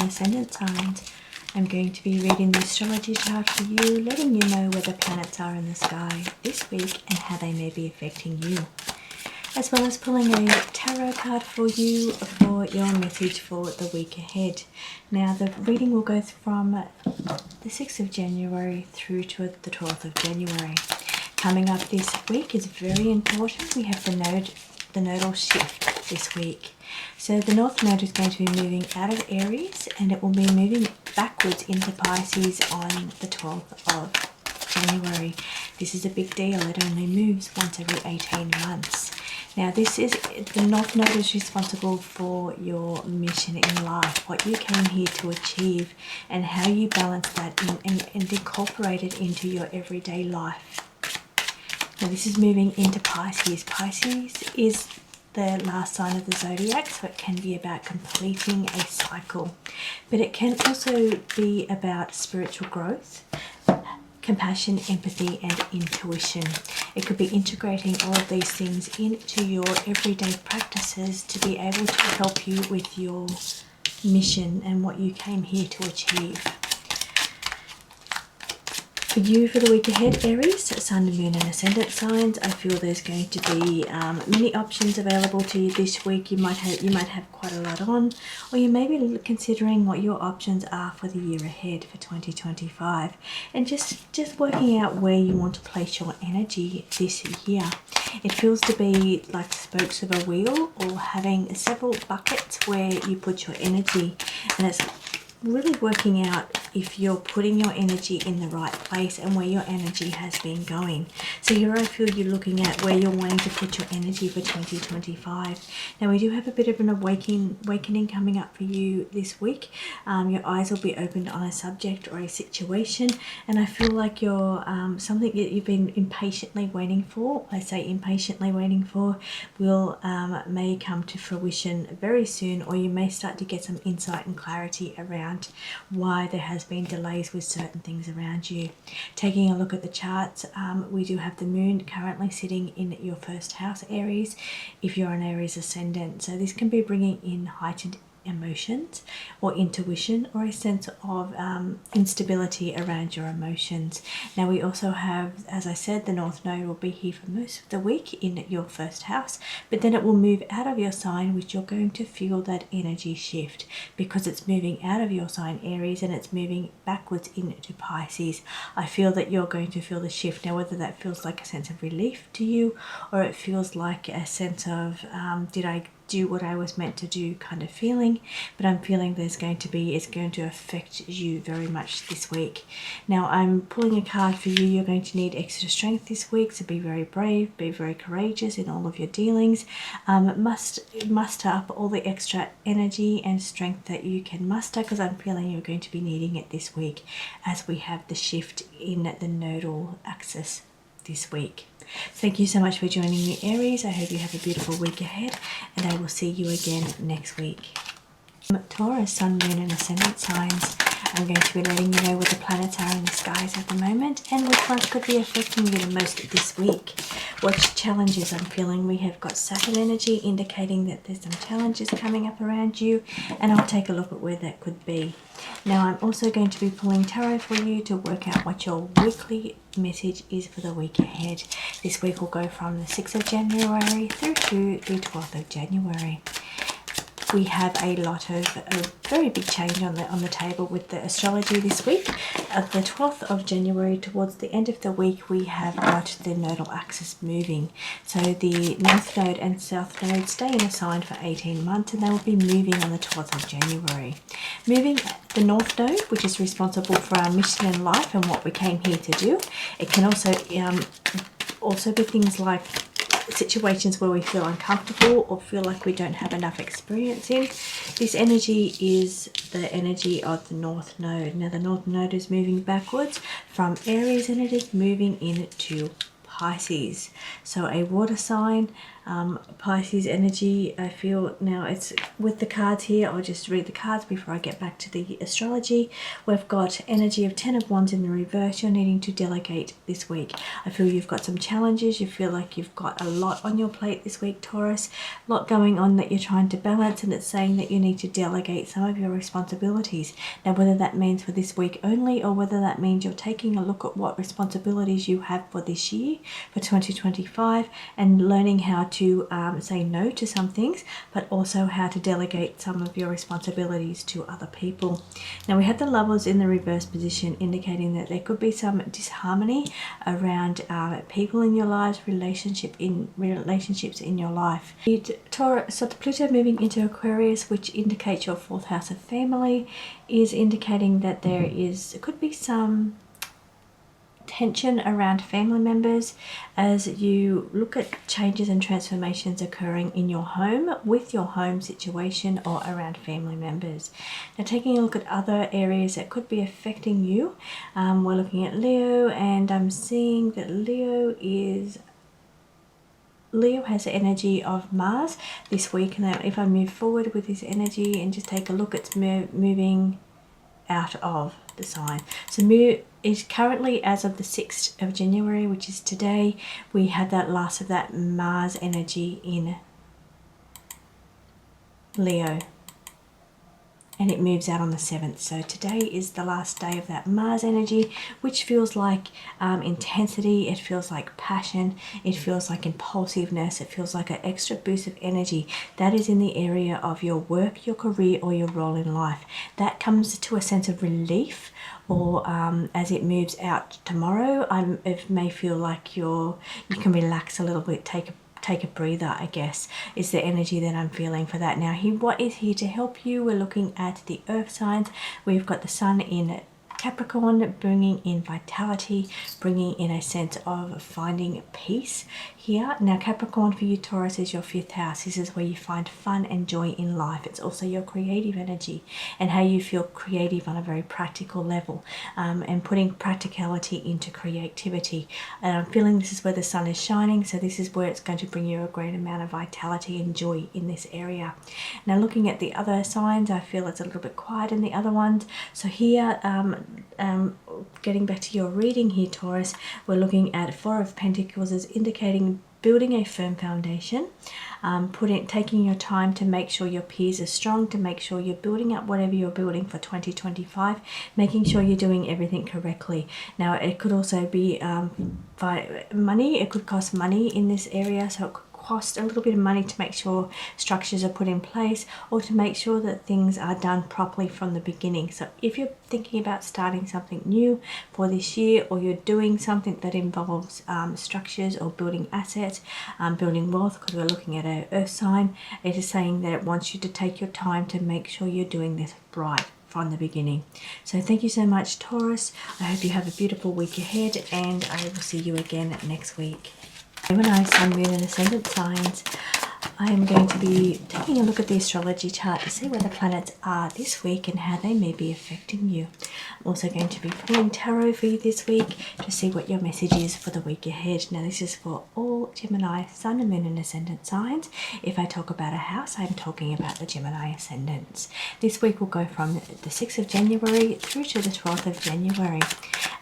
ascendant signs. I'm going to be reading the astrology chart for you, letting you know where the planets are in the sky this week and how they may be affecting you, as well as pulling a tarot card for you for your message for the week ahead. Now the reading will go from the 6th of January through to the 12th of January. Coming up this week is very important. We have the nodal shift this week. So the North Node is going to be moving out of Aries and it will be moving backwards into Pisces on the 12th of January. This is a big deal. It only moves once every 18 months. Now the North Node is responsible for your mission in life, what you came here to achieve and how you balance that and incorporate it into your everyday life. Now this is moving into Pisces. Pisces is the last sign of the zodiac, so it can be about completing a cycle, but it can also be about spiritual growth, compassion, empathy and intuition. It could be integrating all of these things into your everyday practices to be able to help you with your mission and what you came here to achieve. For you for the week ahead, Aries, Sun, Moon and Ascendant signs, I feel there's going to be many options available to you this week. You might have quite a lot on, or you may be considering what your options are for the year ahead for 2025, and just working out where you want to place your energy this year. It feels to be like spokes of a wheel, or having several buckets where you put your energy, and it's really working out if you're putting your energy in the right place and where your energy has been going. So here I feel you're looking at where you're wanting to put your energy for 2025. Now we do have a bit of an awakening coming up for you this week. Your eyes will be opened on a subject or a situation, and I feel like you're something that you've been impatiently waiting for, I say impatiently waiting for, may come to fruition very soon, or you may start to get some insight and clarity around why there has been delays with certain things around you. Taking a look at the charts, we do have the moon currently sitting in your first house, Aries, if you're an Aries ascendant. So this can be bringing in heightened emotions or intuition, or a sense of instability around your emotions. Now we also have, as I said, the North Node will be here for most of the week in your first house, but then it will move out of your sign, which you're going to feel that energy shift because it's moving out of your sign, Aries, and it's moving backwards into Pisces. I feel that you're going to feel the shift. Now whether that feels like a sense of relief to you, or it feels like a sense of did I do what I was meant to do kind of feeling, but I'm feeling it's going to affect you very much this week. Now I'm pulling a card for you. You're going to need extra strength this week, so be very brave, be very courageous in all of your dealings. Muster up all the extra energy and strength that you can muster, because I'm feeling you're going to be needing it this week as we have the shift in the nodal axis this week. Thank you so much for joining me, Aries. I hope you have a beautiful week ahead, and I will see you again next week. Taurus, Sun, Moon and Ascendant signs, I'm going to be letting you know where the planets are in the skies at the moment and which ones could be affecting you the most this week. What challenges I'm feeling. We have got Saturn energy indicating that there's some challenges coming up around you, and I'll take a look at where that could be. Now I'm also going to be pulling tarot for you to work out what your weekly message is for the week ahead. This week will go from the 6th of January through to the 12th of January. We have a lot of very big change on the table with the astrology this week. At the 12th of January, towards the end of the week, we have got the nodal axis moving. So the North Node and South Node stay in a sign for 18 months, and they will be moving on the 12th of January. Moving the North Node, which is responsible for our mission in life and what we came here to do. It can also be things like situations where we feel uncomfortable or feel like we don't have enough experience in. This energy is the energy of the North Node. Now the North Node is moving backwards from Aries, and it is moving into Pisces. So a water sign, Pisces energy. I feel now it's with the cards here. I'll just read the cards before I get back to the astrology. We've got energy of 10 of Wands in the reverse. You're needing to delegate this week. I feel you've got some challenges. You feel like you've got a lot on your plate this week, Taurus. A lot going on that you're trying to balance, and it's saying that you need to delegate some of your responsibilities. Now, whether that means for this week only, or whether that means you're taking a look at what responsibilities you have for this year, for 2025, and learning how to say no to some things, but also how to delegate some of your responsibilities to other people. Now, we have the Lovers in the reverse position, indicating that there could be some disharmony around people in your lives, relationships in your life. Taurus, so the Pluto moving into Aquarius, which indicates your 4th house of family, is indicating that there could be some tension around family members as you look at changes and transformations occurring in your home, with your home situation, or around family members. Now, taking a look at other areas that could be affecting you, we're looking at Leo, and I'm seeing that Leo has the energy of Mars this week. Now, if I move forward with this energy and just take a look, it's moving out of the sign. So is currently, as of the 6th of January, which is today, we had that last of that Mars energy in Leo, and it moves out on the 7th. So today is the last day of that Mars energy, which feels like intensity, it feels like passion, it feels like impulsiveness, it feels like an extra boost of energy. That is in the area of your work, your career, or your role in life. That comes to a sense of relief, or as it moves out tomorrow, it may feel like you can relax a little bit, take a breather, I guess, is the energy that I'm feeling for that. Now, what is here to help you? We're looking at the earth signs. We've got the sun in Capricorn, bringing in vitality, bringing in a sense of finding peace here. Now, Capricorn for you, Taurus, is your 5th house. This is where you find fun and joy in life. It's also your creative energy and how you feel creative on a very practical level, and putting practicality into creativity. And I'm feeling this is where the sun is shining, so this is where it's going to bring you a great amount of vitality and joy in this area. Now, looking at the other signs, I feel it's a little bit quiet in the other ones. So here, getting back to your reading here, Taurus, we're looking at 4 of Pentacles as indicating building a firm foundation, taking your time to make sure your piers are strong, to make sure you're building up whatever you're building for 2025, making sure you're doing everything correctly. Now, it could also be by money. It could cost money in this area, so it could cost a little bit of money to make sure structures are put in place, or to make sure that things are done properly from the beginning. So if you're thinking about starting something new for this year, or you're doing something that involves structures or building assets, building wealth, because we're looking at an earth sign, it is saying that it wants you to take your time to make sure you're doing this right from the beginning. So thank you so much, Taurus. I hope you have a beautiful week ahead, and I will see you again next week. Gemini, Sun, Moon and Ascendant signs. I am going to be taking a look at the astrology chart to see where the planets are this week and how they may be affecting you. I'm also going to be pulling tarot for you this week to see what your message is for the week ahead. Now, this is for all Gemini, Sun, Moon and Ascendant signs. If I talk about a house, I'm talking about the Gemini Ascendants. This week will go from the 6th of January through to the 12th of January.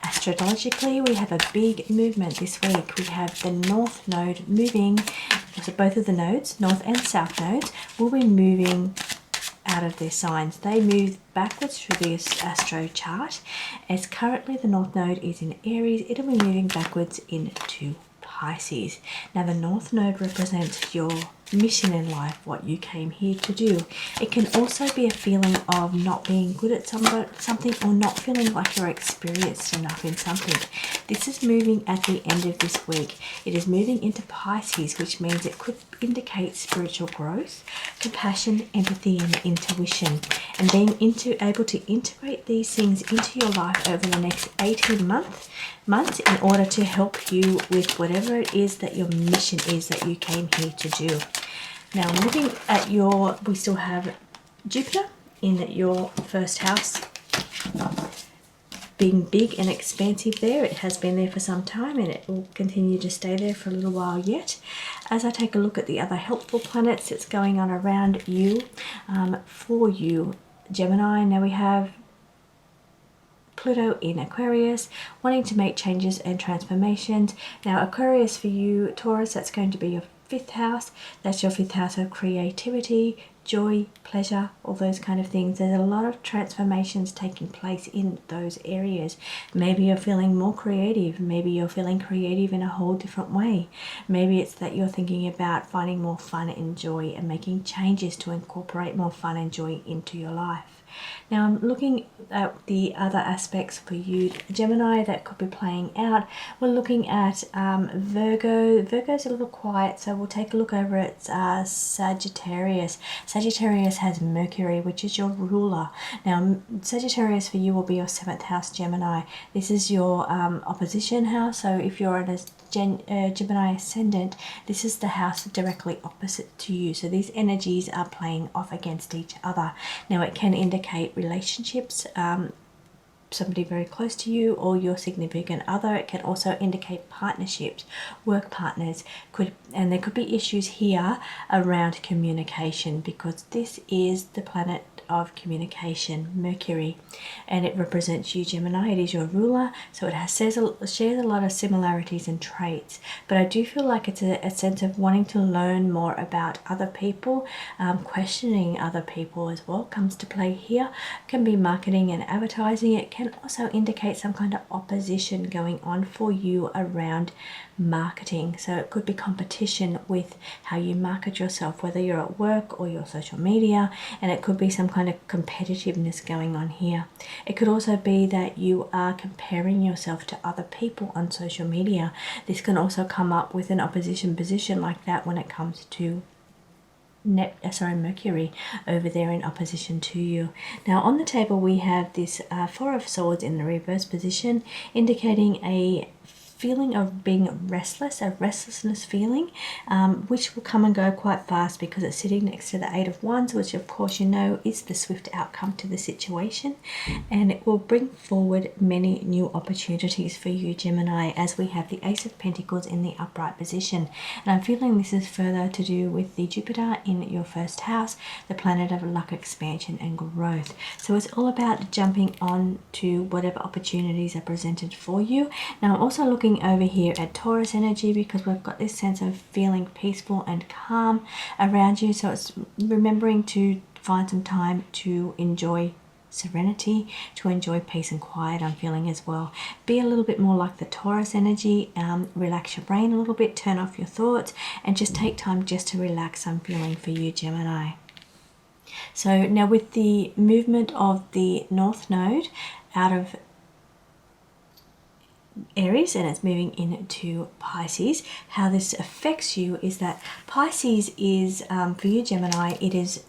Astrologically, we have a big movement this week. We have the North Node moving, so both of the nodes, North and South nodes, will be moving out of their signs. They move backwards through the astro chart, as currently the North Node is in Aries. It'll be moving backwards into Pisces. Now, the North Node represents your mission in life, what you came here to do. It can also be a feeling of not being good at something, or not feeling like you're experienced enough in something. This is moving at the end of this week. It is moving into Pisces, which means it could indicate spiritual growth, compassion, empathy and intuition, and being able to integrate these things into your life over the next 18 months in order to help you with whatever it is that your mission is that you came here to do. Now, looking at we still have Jupiter in your 1st house. being big and expansive there. It has been there for some time and it will continue to stay there for a little while yet. As I take a look at the other helpful planets that's going on around you, for you, Gemini, now we have Pluto in Aquarius, wanting to make changes and transformations. Now Aquarius for you, Taurus, that's going to be your 5th house. That's your 5th house of creativity, joy, pleasure, all those kind of things. There's a lot of transformations taking place in those areas. Maybe you're feeling more creative. Maybe you're feeling creative in a whole different way. Maybe it's that you're thinking about finding more fun and joy and making changes to incorporate more fun and joy into your life. Now I'm looking at the other aspects for you, Gemini, that could be playing out. We're looking at Virgo. Virgo's a little quiet, so we'll take a look over at Sagittarius. Sagittarius has Mercury, which is your ruler. Now Sagittarius for you will be your 7th house, Gemini. This is your opposition house, so if you're in a Gemini ascendant, this is the house directly opposite to you. So these energies are playing off against each other. Now it can indicate relationships, somebody very close to you or your significant other. It can also indicate partnerships, work partners, and there could be issues here around communication, because this is the planet of communication, Mercury, and it represents you, Gemini. It is your ruler, so it shares a lot of similarities and traits, but I do feel like it's a sense of wanting to learn more about other people, questioning other people as well comes to play here. It can be marketing and advertising. It can also indicate some kind of opposition going on for you around marketing. So it could be competition with how you market yourself, whether you're at work or your social media, and it could be some kind of competitiveness going on here. It could also be that you are comparing yourself to other people on social media. This can also come up with an opposition position like that when it comes to Mercury over there in opposition to you. Now on the table we have this 4 of Swords in the reverse position, indicating a feeling of being restless, a restlessness feeling, which will come and go quite fast because it's sitting next to the 8 of Wands, which of course you know is the swift outcome to the situation, and it will bring forward many new opportunities for you, Gemini, as we have the Ace of Pentacles in the upright position. And I'm feeling this is further to do with the Jupiter in your 1st house, the planet of luck, expansion and growth. So it's all about jumping on to whatever opportunities are presented for you. Now I'm also looking over here at Taurus energy, because we've got this sense of feeling peaceful and calm around you. So it's remembering to find some time to enjoy serenity, to enjoy peace and quiet, I'm feeling as well. Be a little bit more like the Taurus energy, relax your brain a little bit, turn off your thoughts, and just take time just to relax, I'm feeling for you, Gemini. So now with the movement of the North Node out of Aries and it's moving into Pisces, how this affects you is that Pisces is for you, Gemini, it is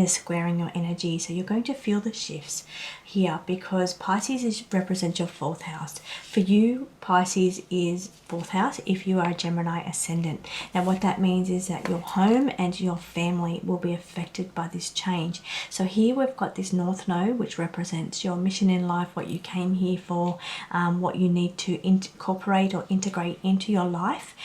squaring your energy. So you're going to feel the shifts here, because Pisces represents your 4th house. For you, Pisces is 4th house if you are a Gemini ascendant. Now what that means is that your home and your family will be affected by this change. So here we've got this North Node, which represents your mission in life, what you came here for, what you need to incorporate or integrate into your life,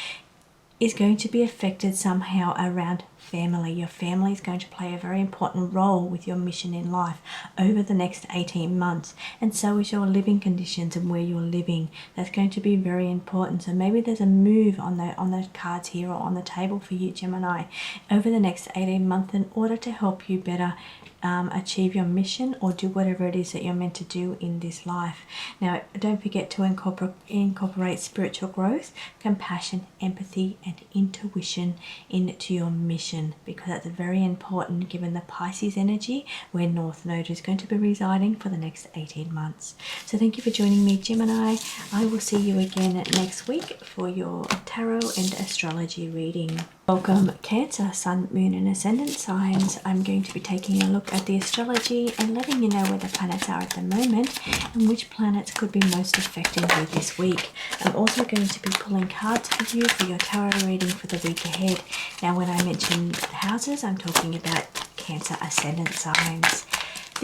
is going to be affected somehow around family. Your family is going to play a very important role with your mission in life over the next 18 months, and so is your living conditions and where you're living. That's going to be very important. So maybe there's a move on the cards here or on the table for you, Gemini, over the next 18 months in order to help you better achieve your mission or do whatever it is that you're meant to do in this life. Now don't forget to incorporate spiritual growth, compassion, empathy and intuition into your mission, because that's very important given the Pisces energy where North Node is going to be residing for the next 18 months. So thank you for joining me, Gemini. I will see you again next week for your tarot and astrology reading. Welcome Cancer, Sun, Moon and Ascendant signs. I'm going to be taking a look at the astrology and letting you know where the planets are at the moment and which planets could be most affecting you this week. I'm also going to be pulling cards for you for your tarot reading for the week ahead. Now when I mention houses, I'm talking about Cancer Ascendant signs.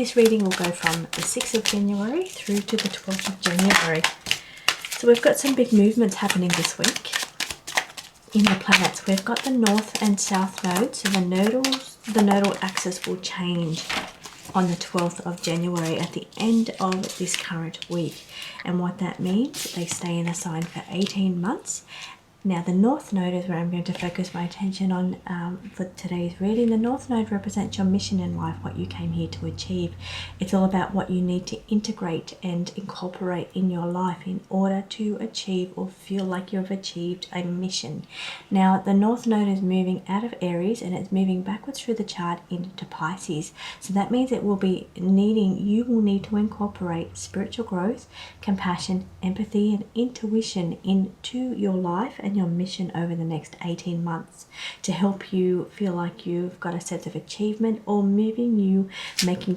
This reading will go from the 6th of January through to the 12th of January. So we've got some big movements happening this week in the planets. We've got the north and south nodes, so the nodal axis will change on the 12th of January at the end of this current week. And what that means, they stay in a sign for 18 months. Now the North Node is where I'm going to focus my attention on for today's reading. The North Node represents your mission in life, what you came here to achieve. It's all about what you need to integrate and incorporate in your life in order to achieve or feel like you've achieved a mission. Now the North Node is moving out of Aries and it's moving backwards through the chart into Pisces. So that means you will need to incorporate spiritual growth, compassion, empathy and intuition into your life and your mission over the next 18 months to help you feel like you've got a sense of achievement or making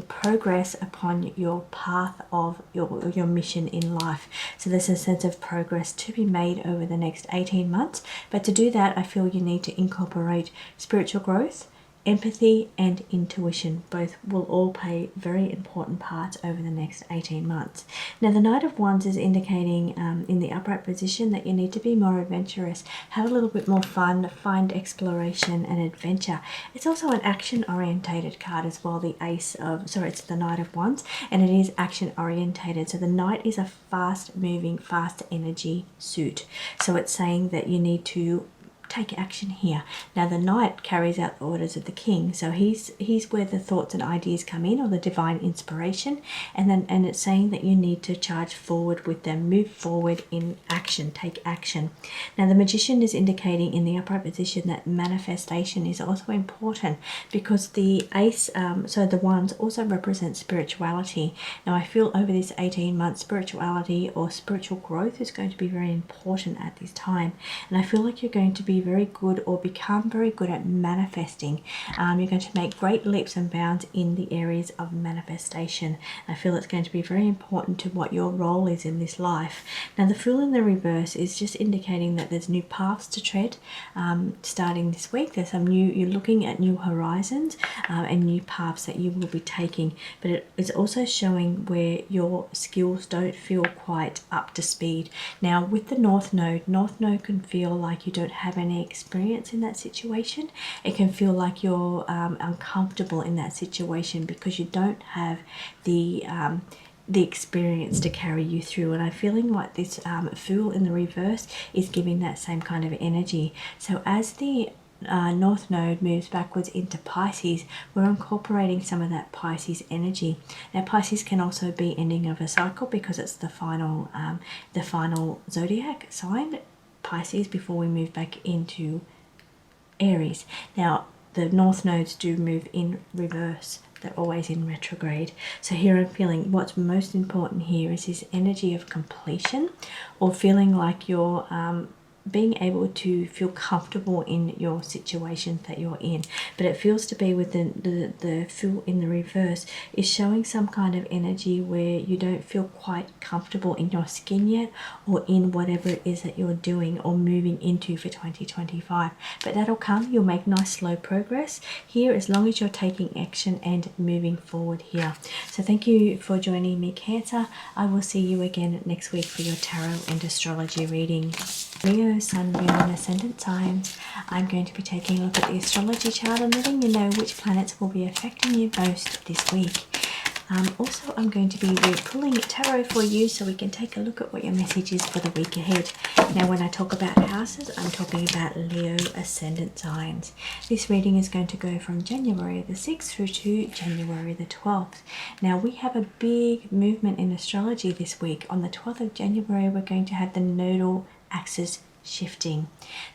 progress upon your path of your mission in life. So there's a sense of progress to be made over the next 18 months. But to do that, I feel you need to incorporate spiritual growth, empathy and intuition. Both will all play very important parts over the next 18 months. Now the Knight of Wands is indicating in the upright position that you need to be more adventurous, have a little bit more fun, find exploration and adventure. It's also an action orientated card as well. It's the Knight of Wands and it is action orientated. So the Knight is a fast moving, fast energy suit. So it's saying that you need to take action here. Now the Knight carries out the orders of the King, so he's where the thoughts and ideas come in, or the divine inspiration, and it's saying that you need to charge forward with them, move forward in action, take action. Now the Magician is indicating in the upright position that manifestation is also important because the Ace, so the Wands also represents spirituality. Now I feel over this 18 months spirituality or spiritual growth is going to be very important at this time, and I feel like you're going to be very good or become very good at manifesting. You're going to make great leaps and bounds in the areas of manifestation. I feel it's going to be very important to what your role is in this life. Now the Fool in the reverse is just indicating that there's new paths to tread starting this week. You're looking at new horizons and new paths that you will be taking, but it is also showing where your skills don't feel quite up to speed. Now with the North Node can feel like you don't have any experience in that situation. It can feel like you're uncomfortable in that situation because you don't have the experience to carry you through, and I'm feeling like this Fool in the reverse is giving that same kind of energy. So as the North Node moves backwards into Pisces, we're incorporating some of that Pisces energy. Now Pisces can also be ending of a cycle because it's the final zodiac sign, Pisces, before we move back into Aries. Now the North Nodes do move in reverse, they're always in retrograde. So here I'm feeling what's most important here is this energy of completion, or feeling like you're being able to feel comfortable in your situation that you're in. But it feels to be with the Fool in the reverse is showing some kind of energy where you don't feel quite comfortable in your skin yet, or in whatever it is that you're doing or moving into for 2025. But that'll come. You'll make nice slow progress here as long as you're taking action and moving forward here. So thank you for joining me, Cancer. I will see you again next week for your tarot and astrology reading. Leo, Sun, Moon and Ascendant signs. I'm going to be taking a look at the astrology chart and letting you know which planets will be affecting you most this week. Also, I'm going to be pulling tarot for you so we can take a look at what your message is for the week ahead. Now, when I talk about houses, I'm talking about Leo Ascendant signs. This reading is going to go from January the 6th through to January the 12th. Now, we have a big movement in astrology this week. On the 12th of January, we're going to have the nodal axis shifting.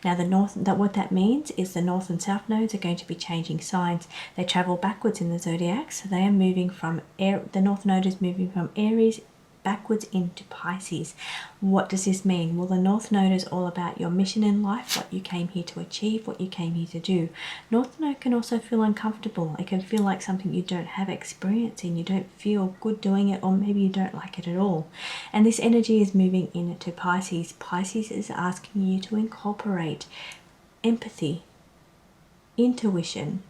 Now what that means is the north and south nodes are going to be changing signs. They travel backwards in the zodiac, so they are moving from the north node is moving from Aries backwards into Pisces. What does this mean? Well, the North Node is all about your mission in life, what you came here to achieve, what you came here to do. North Node can also feel uncomfortable. It can feel like something you don't have experience in. You don't feel good doing it, or maybe you don't like it at all. And this energy is moving into Pisces. Pisces is asking you to incorporate empathy, intuition,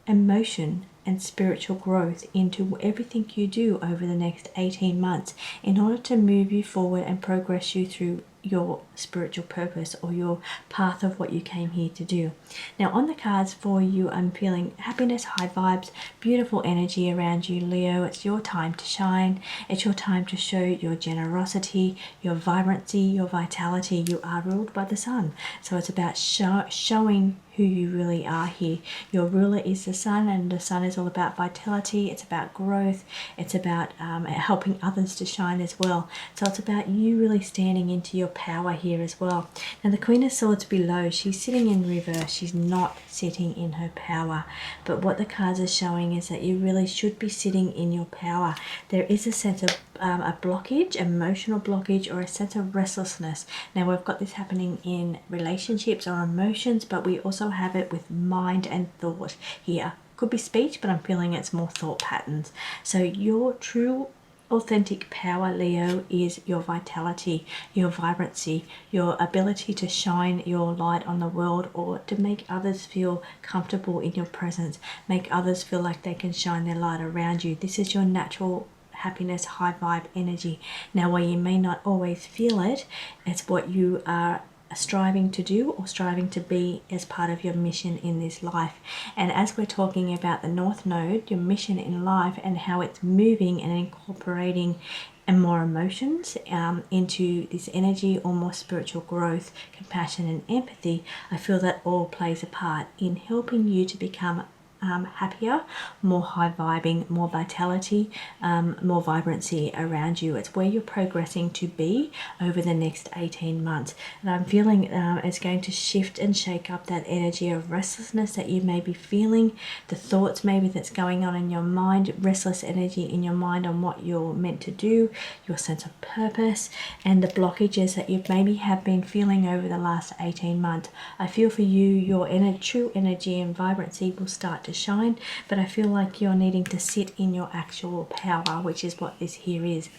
emotion, and spiritual growth into everything you do over the next 18 months in order to move you forward and progress you through your spiritual purpose or your path of what you came here to do. Now on the cards for you, I'm feeling happiness, high vibes, beautiful energy around you, Leo. It's your time to shine. It's your time to show your generosity, your vibrancy, your vitality. You are ruled by the sun, so it's about showing who you really are here. Your ruler is the sun, and the sun is all about vitality. It's about growth. It's about helping others to shine as well. So it's about you really standing into your power here as well. Now the Queen of Swords below, she's sitting in reverse. She's not sitting in her power, but what the cards are showing is that you really should be sitting in your power. There is a sense of a blockage, emotional blockage, or a sense of restlessness. Now we've got this happening in relationships or emotions, but we also have it with mind and thought here. Could be speech, but I'm feeling it's more thought patterns. So your true authentic power, Leo, is your vitality, your vibrancy, your ability to shine your light on the world, or to make others feel comfortable in your presence, make others feel like they can shine their light around you. This is your natural happiness, high vibe energy. Now while you may not always feel it, it's what you are striving to do or striving to be as part of your mission in this life. And as we're talking about the North Node, your mission in life and how it's moving and incorporating and more emotions into this energy or more spiritual growth, compassion and empathy, I feel that all plays a part in helping you to become happier, more high vibing, more vitality, more vibrancy around you. It's where you're progressing to be over the next 18 months. And I'm feeling it's going to shift and shake up that energy of restlessness that you may be feeling, the thoughts maybe that's going on in your mind, restless energy in your mind on what you're meant to do, your sense of purpose, and the blockages that you maybe have been feeling over the last 18 months. I feel for you, your true energy and vibrancy will start to shine, but I feel like you're needing to sit in your actual power, which is what this here is.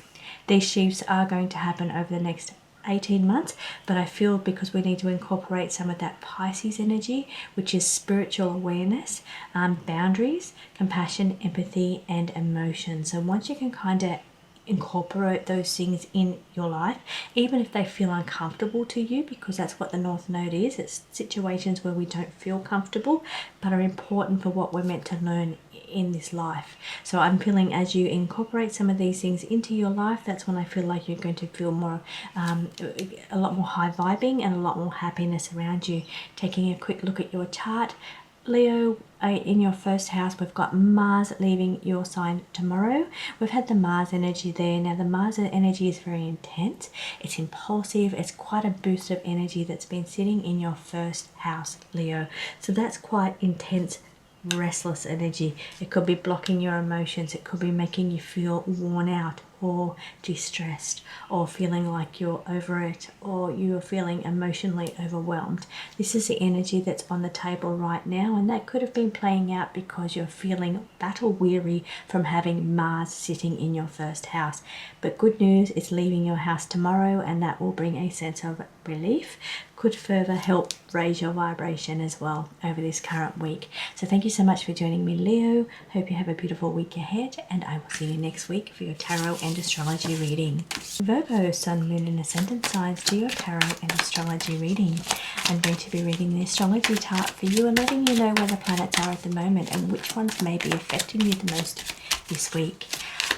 These shifts are going to happen over the next 18 months, but I feel because we need to incorporate some of that Pisces energy, which is spiritual awareness, boundaries, compassion, empathy and emotion. So once you can kind of incorporate those things in your life, even if they feel uncomfortable to you, because that's what the North Node is. It's situations where we don't feel comfortable but are important for what we're meant to learn in this life. So I'm feeling as you incorporate some of these things into your life, that's when I feel like you're going to feel more a lot more high vibing and a lot more happiness around you. Taking a quick look at your chart, Leo, in your first house, we've got Mars leaving your sign tomorrow. We've had the Mars energy there. Now the Mars energy is very intense. It's impulsive. It's quite a boost of energy that's been sitting in your first house, Leo. So that's quite intense, restless energy. It could be blocking your emotions. It could be making you feel worn out or distressed, or feeling like you're over it, or you're feeling emotionally overwhelmed. This is the energy that's on the table right now, and that could have been playing out because you're feeling battle weary from having Mars sitting in your first house. But good news, it's leaving your house tomorrow, and that will bring a sense of relief. Could further help raise your vibration as well over this current week. So thank you so much for joining me, Leo. Hope you have a beautiful week ahead, and I will see you next week for your tarot and astrology reading. Virgo, Sun, Moon and Ascendant signs, do your tarot and astrology reading. I'm going to be reading the astrology chart for you and letting you know where the planets are at the moment and which ones may be affecting you the most this week.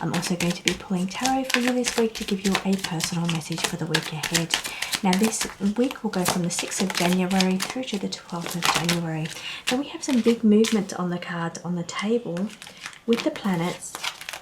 I'm also going to be pulling tarot for you this week to give you a personal message for the week ahead. Now this week will go from the 6th of January through to the 12th of January. Now we have some big movement on the cards on the table with the planets,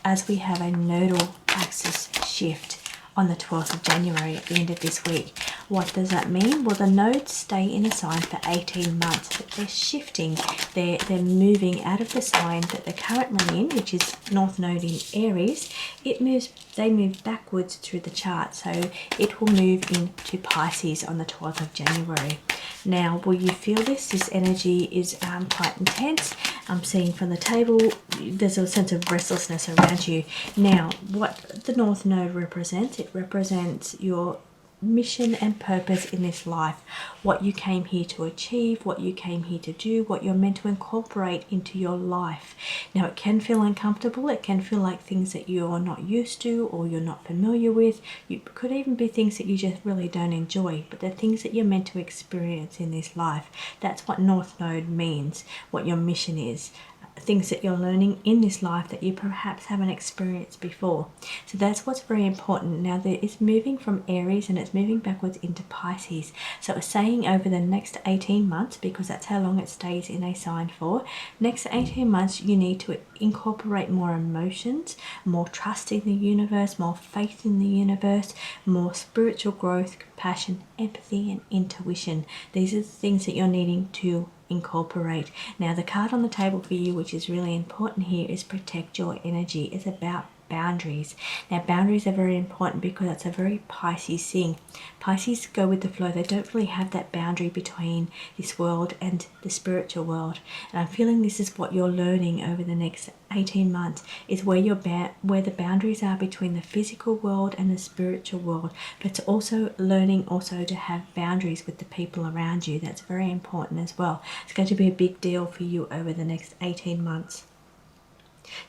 as we have a nodal axis shift on the 12th of January at the end of this week. What does that mean? Well, the nodes stay in a sign for 18 months, but they're shifting. They're moving out of the sign that they're currently in, which is North Node in Aries. They move backwards through the chart, so it will move into Pisces on the 12th of January. Now, will you feel this? This energy is quite intense. I'm seeing from the table, there's a sense of restlessness around you. Now, what the North Node represents, it represents your mission and purpose in this life, what you came here to achieve, what you came here to do, what you're meant to incorporate into your life. Now, it can feel uncomfortable, it can feel like things that you're not used to or you're not familiar with. It could even be things that you just really don't enjoy, but the things that you're meant to experience in this life. That's what North Node means, what your mission is. Things that you're learning in this life that you perhaps haven't experienced before. So that's what's very important. Now, it's moving from Aries and it's moving backwards into Pisces. So it's saying over the next 18 months, because that's how long it stays in a sign for, next 18 months you need to incorporate more emotions, more trust in the universe, more faith in the universe, more spiritual growth, compassion, empathy, and intuition. These are the things that you're needing to incorporate. Now, the card on the table for you, which is really important here, is protect your energy. It's about boundaries. Now, boundaries are very important because that's a very Pisces thing. Pisces go with the flow. They don't really have that boundary between this world and the spiritual world. And I'm feeling this is what you're learning over the next 18 months, is where where the boundaries are between the physical world and the spiritual world. But it's also learning also to have boundaries with the people around you. That's very important as well. It's going to be a big deal for you over the next 18 months.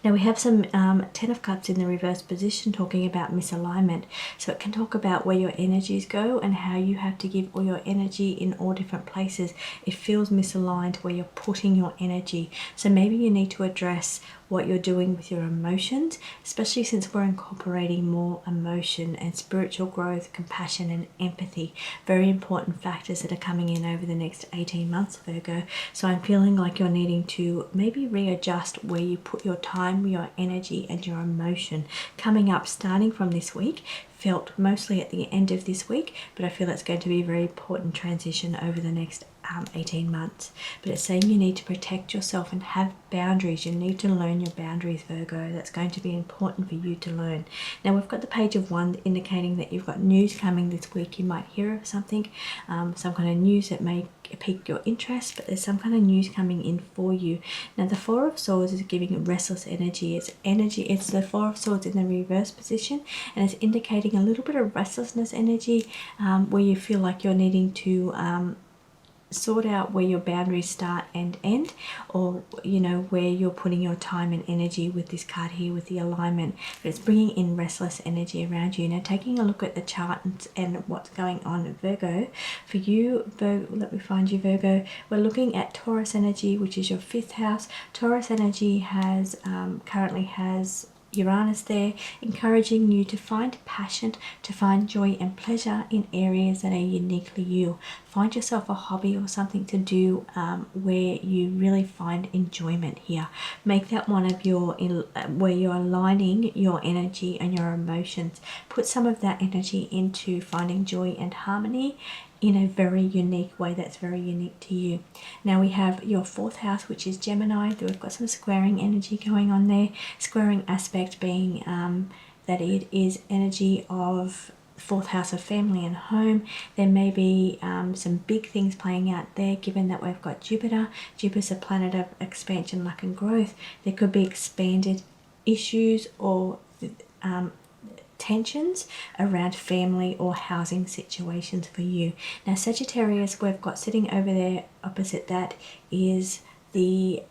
Now, we have some 10 of Cups in the reverse position talking about misalignment. So it can talk about where your energies go and how you have to give all your energy in all different places. It feels misaligned where you're putting your energy. So maybe you need to address what you're doing with your emotions, especially since we're incorporating more emotion and spiritual growth, compassion and empathy. Very important factors that are coming in over the next 18 months, Virgo. So I'm feeling like you're needing to maybe readjust where you put your time, your energy and your emotion. Coming up, starting from this week, felt mostly at the end of this week, but I feel it's going to be a very important transition over the next 18 months. But it's saying you need to protect yourself and have boundaries. You need to learn your boundaries, Virgo. That's going to be important for you to learn. Now, we've got the Page of Wands indicating that you've got news coming this week. You might hear of something, some kind of news that may pique your interest, but there's some kind of news coming in for you. Now, the Four of Swords is giving restless energy. It's the Four of Swords in the reverse position, and it's indicating a little bit of restlessness energy, where you feel like you're needing to sort out where your boundaries start and end, or where you're putting your time and energy with this card here with the alignment. But it's bringing in restless energy around you. Now, taking a look at the chart and what's going on, Virgo, for you, let me find you, Virgo. We're looking at Taurus energy, which is your 5th house. Taurus energy has currently has Uranus there, encouraging you to find passion, to find joy and pleasure in areas that are uniquely you. Find yourself a hobby or something to do where you really find enjoyment here. Make that one of your, where you're aligning your energy and your emotions. Put some of that energy into finding joy and harmony in a very unique way that's very unique to you. Now, we have your 4th house, which is Gemini. We've got some squaring energy going on there. Squaring aspect being that it is energy of 4th house of family and home. There may be some big things playing out there, given that we've got Jupiter. Jupiter's a planet of expansion, luck and growth. There could be expanded issues or tensions around family or housing situations for you. Now, Sagittarius, we've got sitting over there opposite that is the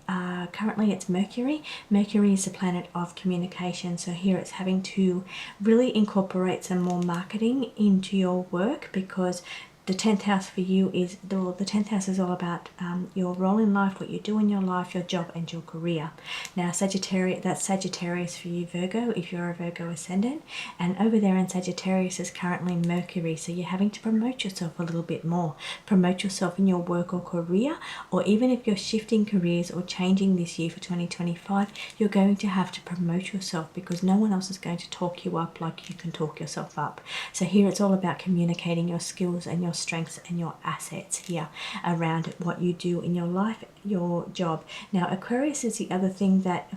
currently it's Mercury. Mercury is the planet of communication, so here it's having to really incorporate some more marketing into your work, because the 10th house for you is the 10th house is all about your role in life, what you do in your life, your job and your career. Now, Sagittarius, that's Sagittarius for you, Virgo, if you're a Virgo ascendant. And over there in Sagittarius is currently Mercury, so you're having to promote yourself a little bit more. Promote yourself in your work or career, or even if you're shifting careers or changing this year for 2025, you're going to have to promote yourself, because no one else is going to talk you up like you can talk yourself up. So here it's all about communicating your skills and your strengths and your assets here around what you do in your life, your job. Now, Aquarius is the other thing that,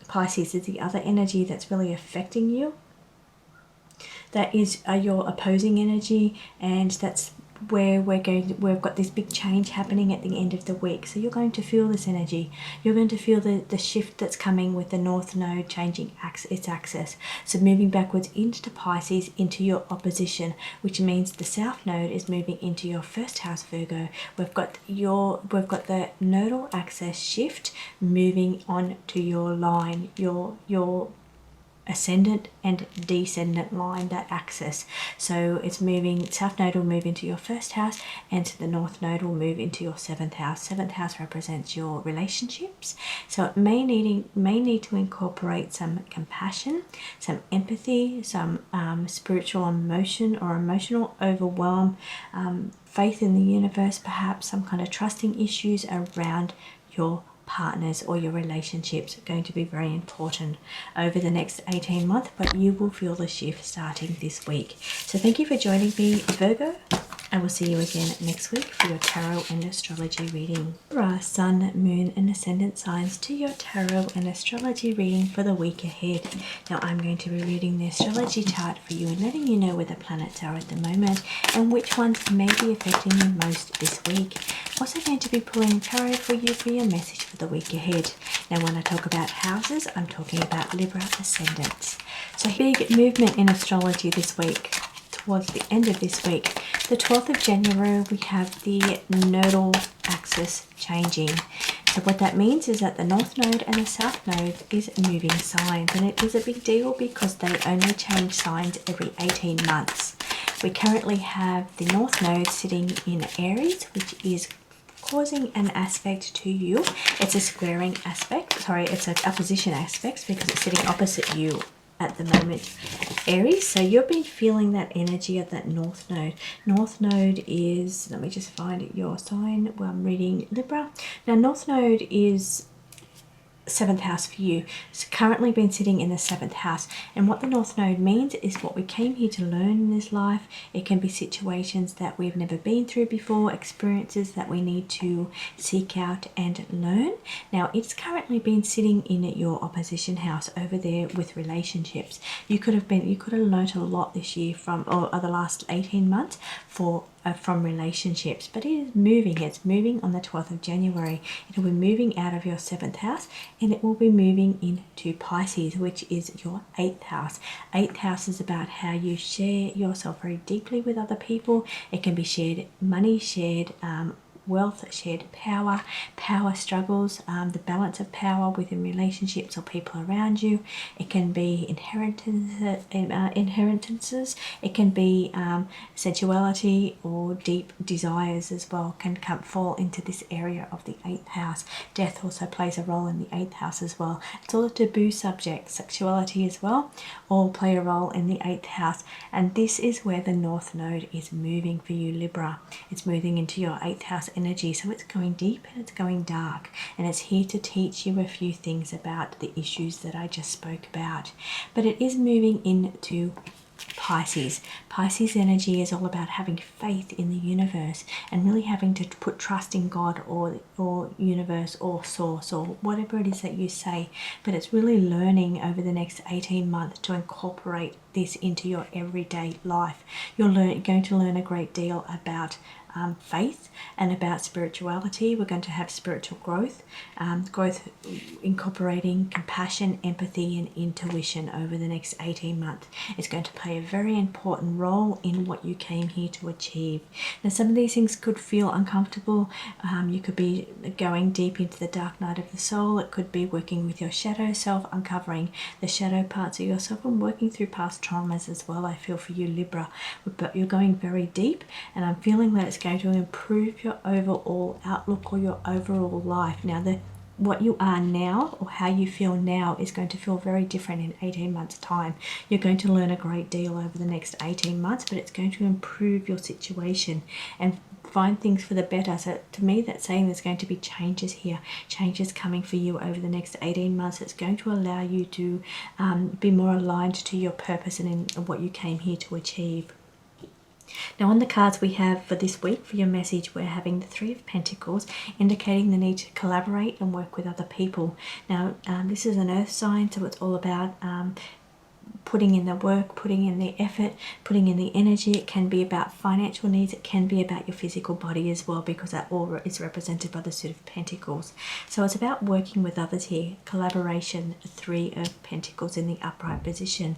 Pisces is the other energy that's really affecting you. That is your opposing energy, and that's where we've got this big change happening at the end of the week. So you're going to feel this energy. You're going to feel the shift that's coming with the North Node changing its axis. So moving backwards into Pisces, into your opposition, which means the South Node is moving into your first house, Virgo. We've got the nodal axis shift moving on to your line, your ascendant and descendant line, that axis. So it's moving, South Node will move into your first house and the North Node will move into your seventh house. Seventh house represents your relationships. So it may need to incorporate some compassion, some empathy, some spiritual emotion or emotional overwhelm, faith in the universe, perhaps some kind of trusting issues around your partners or your relationships are going to be very important over the next 18 months, but you will feel the shift starting this week. So thank you for joining me, Virgo. I will see you again next week for your tarot and astrology reading. Libra, Sun, Moon and Ascendant signs to your tarot and astrology reading for the week ahead. Now I'm going to be reading the astrology chart for you and letting you know where the planets are at the moment and which ones may be affecting you most this week. I'm also going to be pulling tarot for you for your message for the week ahead. Now when I talk about houses, I'm talking about Libra ascendants. So big movement in astrology this week. Towards the end of this week, the 12th of January, we have the nodal axis changing. So what that means is that the North Node and the South Node is moving signs, and it is a big deal because they only change signs every 18 months. We currently have the North Node sitting in Aries, which is causing an aspect to you. It's a squaring aspect, sorry, it's an opposition aspect because it's sitting opposite you at the moment, Aries. So you've been feeling that energy of that North Node. North Node is, let me just find your sign. Well, I'm reading Libra. Now North Node is 7th house for you. It's currently been sitting in the 7th house, and what the North Node means is what we came here to learn in this life. It can be situations that we've never been through before, experiences that we need to seek out and learn. Now it's currently been sitting in your opposition house over there with relationships. You could have learnt a lot this year from, or the last 18 months from relationships, but it is moving. It's moving on the 12th of January. It will be moving out of your 7th house and it will be moving into Pisces, which is your 8th house. 8th house is about how you share yourself very deeply with other people. It can be shared money, shared wealth, shared power, power struggles, the balance of power within relationships or people around you. It can be inheritances. It can be sensuality or deep desires as well can fall into this area of the 8th house. Death also plays a role in the 8th house as well. It's all a taboo subject. Sexuality as well all play a role in the 8th house, and this is where the North Node is moving for you, Libra. It's moving into your 8th house energy, so it's going deep and it's going dark, and it's here to teach you a few things about the issues that I just spoke about. But it is moving into Pisces. Pisces energy is all about having faith in the universe and really having to put trust in God or universe or source or whatever it is that you say. But it's really learning over the next 18 months to incorporate this into your everyday life. You're going to learn a great deal about faith and about spirituality. We're going to have spiritual growth, incorporating compassion, empathy and intuition over the next 18 months. It's going to play a very important role in what you came here to achieve. Now some of these things could feel uncomfortable. You could be going deep into the dark night of the soul. It could be working with your shadow self, uncovering the shadow parts of yourself and working through past traumas as well. I feel for you, Libra, but you're going very deep, and I'm feeling that it's going to improve your overall outlook or your overall life. Now what you are now or how you feel now is going to feel very different in 18 months time. You're going to learn a great deal over the next 18 months, but it's going to improve your situation and find things for the better. So to me, that's saying there's going to be changes here, changes coming for you over the next 18 months. It's going to allow you to be more aligned to your purpose and in what you came here to achieve. Now on the cards we have for this week, for your message, we're having the Three of Pentacles, indicating the need to collaborate and work with other people. Now this is an earth sign, so it's all about putting in the work, putting in the effort, putting in the energy. It can be about financial needs. It can be about your physical body as well, because that all is represented by the Suit of Pentacles. So it's about working with others here. Collaboration, 3 of Pentacles in the upright position.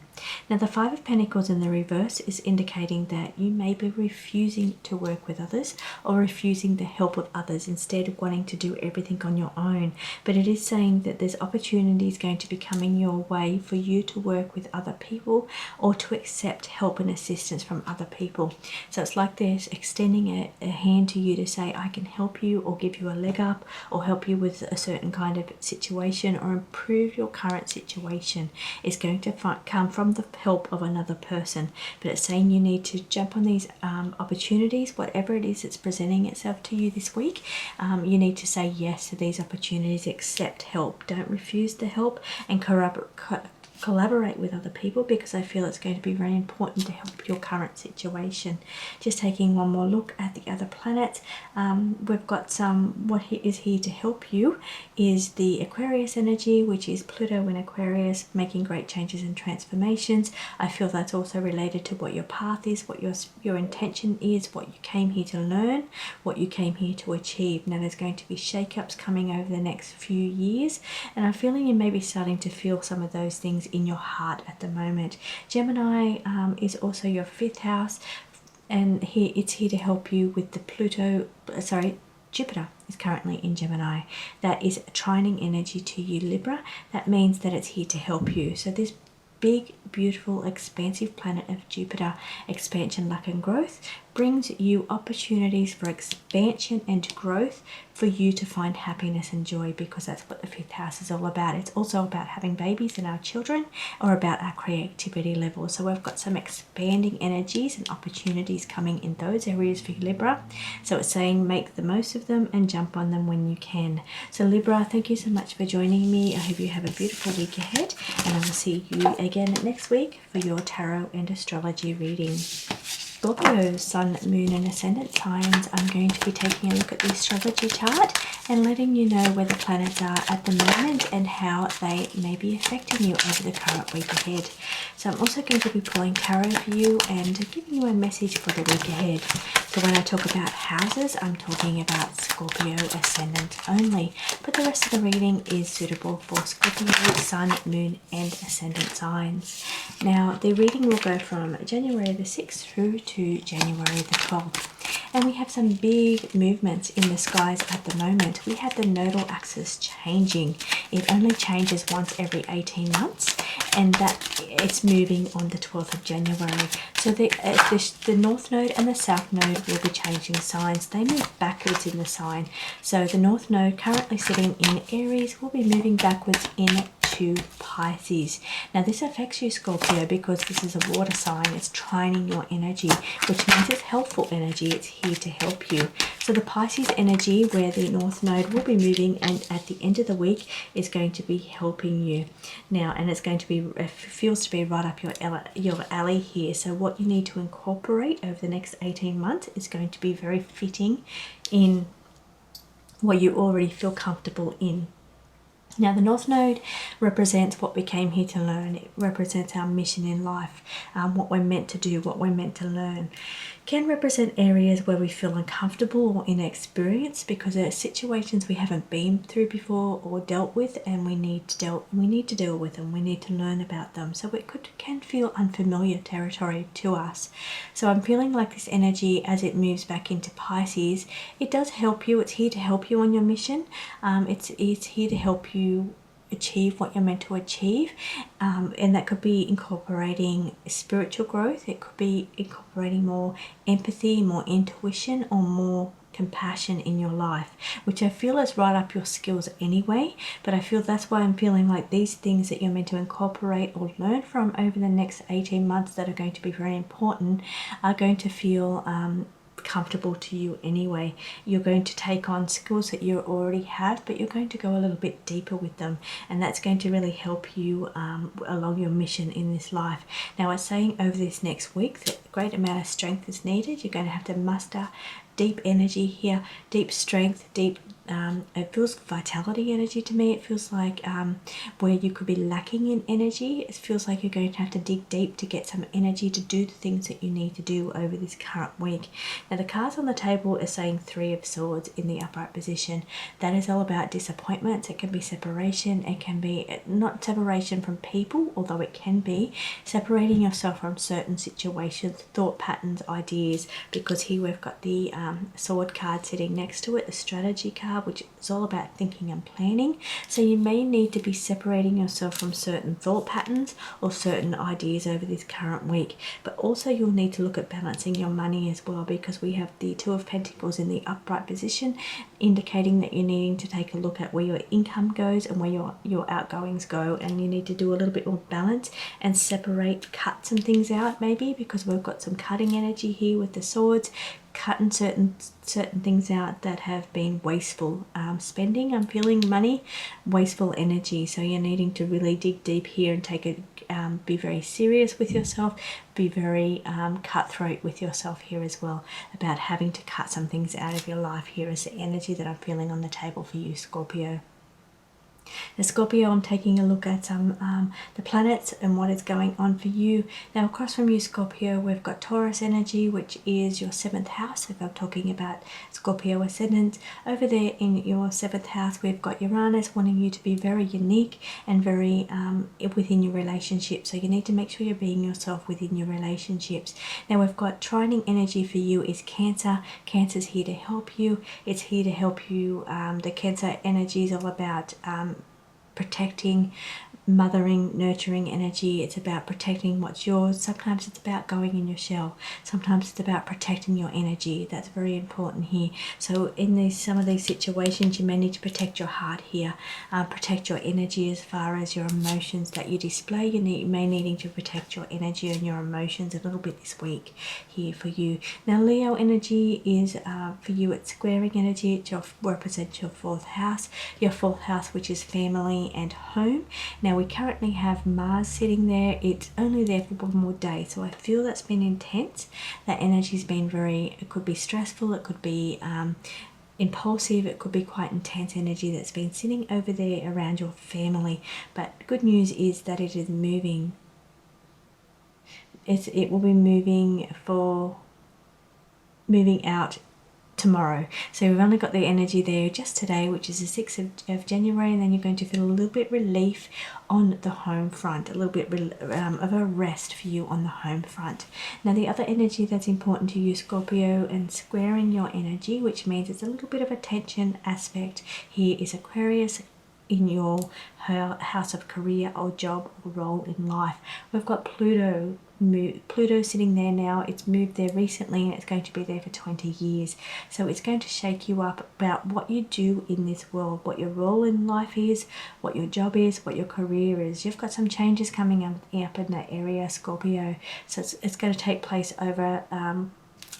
Now the 5 of Pentacles in the reverse is indicating that you may be refusing to work with others, or refusing the help of others, instead of wanting to do everything on your own. But it is saying that there's opportunities going to be coming your way for you to work with other people, or to accept help and assistance from other people. So it's like they're extending a hand to you to say, I can help you, or give you a leg up, or help you with a certain kind of situation, or improve your current situation. Is going to come from the help of another person. But it's saying you need to jump on these opportunities, whatever it is that's presenting itself to you this week. You need to say yes to these opportunities, accept help, don't refuse the help, and collaborate with other people, because I feel it's going to be very important to help your current situation. Just taking one more look at the other planets, we've got what is here to help you is the Aquarius energy, which is Pluto in Aquarius, making great changes and transformations. I feel that's also related to what your path is, what your intention is, what you came here to learn, what you came here to achieve. Now there's going to be shake-ups coming over the next few years, and I'm feeling you may be starting to feel some of those things in your heart at the moment. Gemini is also your 5th house, and it's here to help you with the Jupiter is currently in Gemini. That is trining energy to you, Libra. That means that it's here to help you. So this big, beautiful, expansive planet of Jupiter, expansion, luck and growth, brings you opportunities for expansion and growth, for you to find happiness and joy, because that's what the 5th house is all about. It's also about having babies and our children, or about our creativity level. So we've got some expanding energies and opportunities coming in those areas for Libra. So it's saying make the most of them and jump on them when you can. So Libra, thank you so much for joining me. I hope you have a beautiful week ahead, and I will see you again next week for your tarot and astrology reading. Scorpio, Sun, Moon and Ascendant signs, I'm going to be taking a look at the astrology chart and letting you know where the planets are at the moment and how they may be affecting you over the current week ahead. So I'm also going to be pulling tarot for you and giving you a message for the week ahead. So when I talk about houses, I'm talking about Scorpio Ascendant only, but the rest of the reading is suitable for Scorpio, Sun, Moon and Ascendant signs. Now the reading will go from January the 6th through to January the 12th. And we have some big movements in the skies at the moment. We have the nodal axis changing. It only changes once every 18 months, and that it's moving on the 12th of January. So the North Node and the South Node will be changing signs. They move backwards in the sign. So the North Node, currently sitting in Aries, will be moving backwards into Pisces. Now this affects you, Scorpio, because this is a water sign. It's trining your energy, which means it's helpful energy. It's here to help you. So the Pisces energy, where the North Node will be moving, and at the end of the week is going to be helping you. Now, and it's going to be, it feels to be right up your alley here. So what you need to incorporate over the next 18 months is going to be very fitting in what you already feel comfortable in. Now the North Node represents what we came here to learn. It represents our mission in life, what we're meant to do, what we're meant to learn. Can represent areas where we feel uncomfortable or inexperienced, because there are situations we haven't been through before or dealt with, and we need to deal with them. We need to learn about them. So it can feel unfamiliar territory to us. So I'm feeling like this energy, as it moves back into Pisces, it does help you. It's here to help you on your mission. It's here to help you achieve what you're meant to achieve, and that could be incorporating spiritual growth. It could be incorporating more empathy, more intuition, or more compassion in your life, which I feel is right up your skills anyway. But I feel that's why I'm feeling like these things that you're meant to incorporate or learn from over the next 18 months that are going to be very important are going to feel comfortable to you anyway. You're going to take on skills that you already have, but you're going to go a little bit deeper with them, and that's going to really help you along your mission in this life. Now it's saying over this next week that a great amount of strength is needed. You're going to have to muster deep energy here, deep strength, deep it feels vitality energy to me. It feels like where you could be lacking in energy, it feels like you're going to have to dig deep to get some energy to do the things that you need to do over this current week. Now the cards on the table are saying Three of Swords in the upright position. That is all about disappointments. It can be separation. It can be not separation from people, although it can be separating yourself from certain situations, thought patterns, ideas, because here we've got the sword card sitting next to it, the strategy card, which is all about thinking and planning. So you may need to be separating yourself from certain thought patterns or certain ideas over this current week, but also you'll need to look at balancing your money as well, because we have the Two of Pentacles in the upright position, indicating that you're needing to take a look at where your income goes and where your outgoings go, and you need to do a little bit more balance and separate, cut some things out maybe, because we've got some cutting energy here with the swords, cutting certain things out that have been wasteful spending. I'm feeling money, wasteful energy. So you're needing to really dig deep here and take it, be very serious with yourself, be very cutthroat with yourself here as well, about having to cut some things out of your life. Here is the energy that I'm feeling on the table for you, Scorpio. Now Scorpio, I'm taking a look at the planets and what is going on for you. Now across from you, Scorpio, we've got Taurus energy, which is your 7th house. If I'm talking about Scorpio ascendant, over there in your 7th house, we've got Uranus wanting you to be very unique and very within your relationship. So you need to make sure you're being yourself within your relationships. Now we've got trining energy for you is Cancer. Cancer's here to help you. It's here to help you. The Cancer energy is all about protecting, mothering, nurturing energy. It's about protecting what's yours. Sometimes it's about going in your shell. Sometimes it's about protecting your energy. That's very important here. So in some of these situations, you may need to protect your heart here, protect your energy as far as your emotions that you display. You may needing to protect your energy and your emotions a little bit this week here for you. Now Leo energy is for you, it's squaring energy. It represents your 4th house, which is family and home. Now we currently have Mars sitting there. It's only there for one more day, so I feel that's been intense. That energy's been it could be stressful, it could be impulsive, it could be quite intense energy that's been sitting over there around your family. But good news is that it is moving. It will be moving out tomorrow. So we've only got the energy there just today, which is the 6th of January, and then you're going to feel a little bit relief on the home front, a little bit of a rest for you on the home front. Now the other energy that's important to you, Scorpio, and squaring your energy, which means it's a little bit of a tension aspect here, is Aquarius in your house of career or job or role in life. We've got Pluto sitting there now. It's moved there recently and it's going to be there for 20 years. So it's going to shake you up about what you do in this world, what your role in life is, what your job is, what your career is. You've got some changes coming up in that area, Scorpio. So it's going to take place over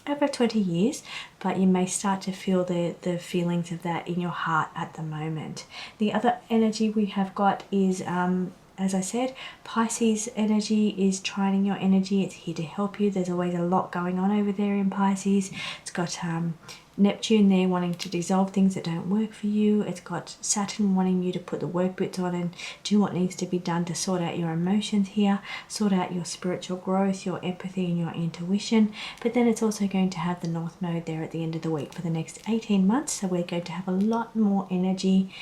20 years, but you may start to feel the feelings of that in your heart at the moment. The other energy we have got is as I said, Pisces energy is trining your energy. It's here to help you. There's always a lot going on over there in Pisces. It's got Neptune there wanting to dissolve things that don't work for you. It's got Saturn wanting you to put the work bits on and do what needs to be done to sort out your emotions here, sort out your spiritual growth, your empathy and your intuition. But then it's also going to have the North Node there at the end of the week for the next 18 months. So we're going to have a lot more energy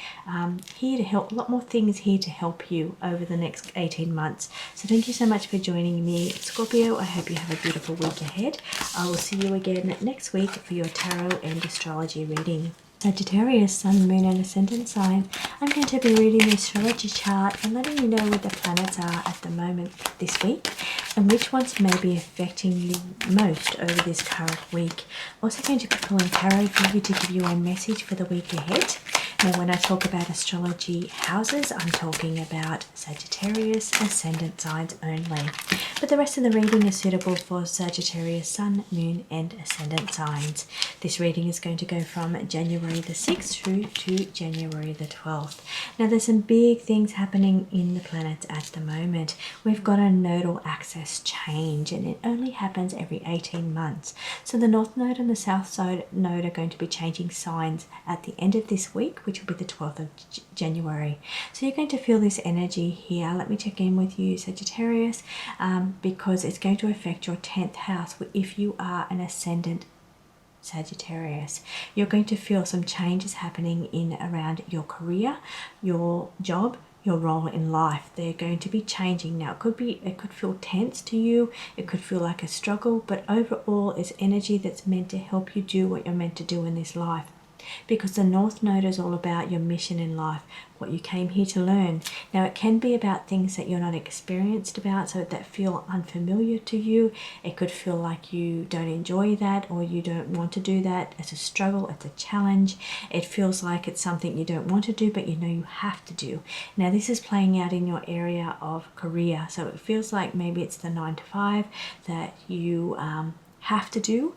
here to help, a lot more things here to help you over the next 18 months. So thank you so much for joining me, Scorpio. I hope you have a beautiful week ahead. I will see you again next week for your tarot and astrology reading. Sagittarius, Sun, Moon and Ascendant sign. I'm going to be reading the astrology chart and letting you know where the planets are at the moment this week and which ones may be affecting you most over this current week. Also going to be pulling tarot for you to give you a message for the week ahead. Well, when I talk about astrology houses, I'm talking about Sagittarius ascendant signs only. But the rest of the reading is suitable for Sagittarius sun, moon and ascendant signs. This reading is going to go from January the 6th through to January the 12th. Now there's some big things happening in the planets at the moment. We've got a nodal axis change, and it only happens every 18 months. So the North Node and the South Node are going to be changing signs at the end of this week, which will be the 12th of January. So you're going to feel this energy here. Let me check in with you, Sagittarius, because it's going to affect your 10th house if you are an ascendant Sagittarius. You're going to feel some changes happening in around your career, your job, your role in life. They're going to be changing now. It could feel tense to you, it could feel like a struggle, but overall it's energy that's meant to help you do what you're meant to do in this life. Because the North Node is all about your mission in life, what you came here to learn. Now it can be about things that you're not experienced about, so that feel unfamiliar to you. It could feel like you don't enjoy that, or you don't want to do that. It's a struggle, it's a challenge. It feels like it's something you don't want to do, but you know you have to do. Now this is playing out in your area of career, so it feels like maybe it's the 9 to 5 that you have to do,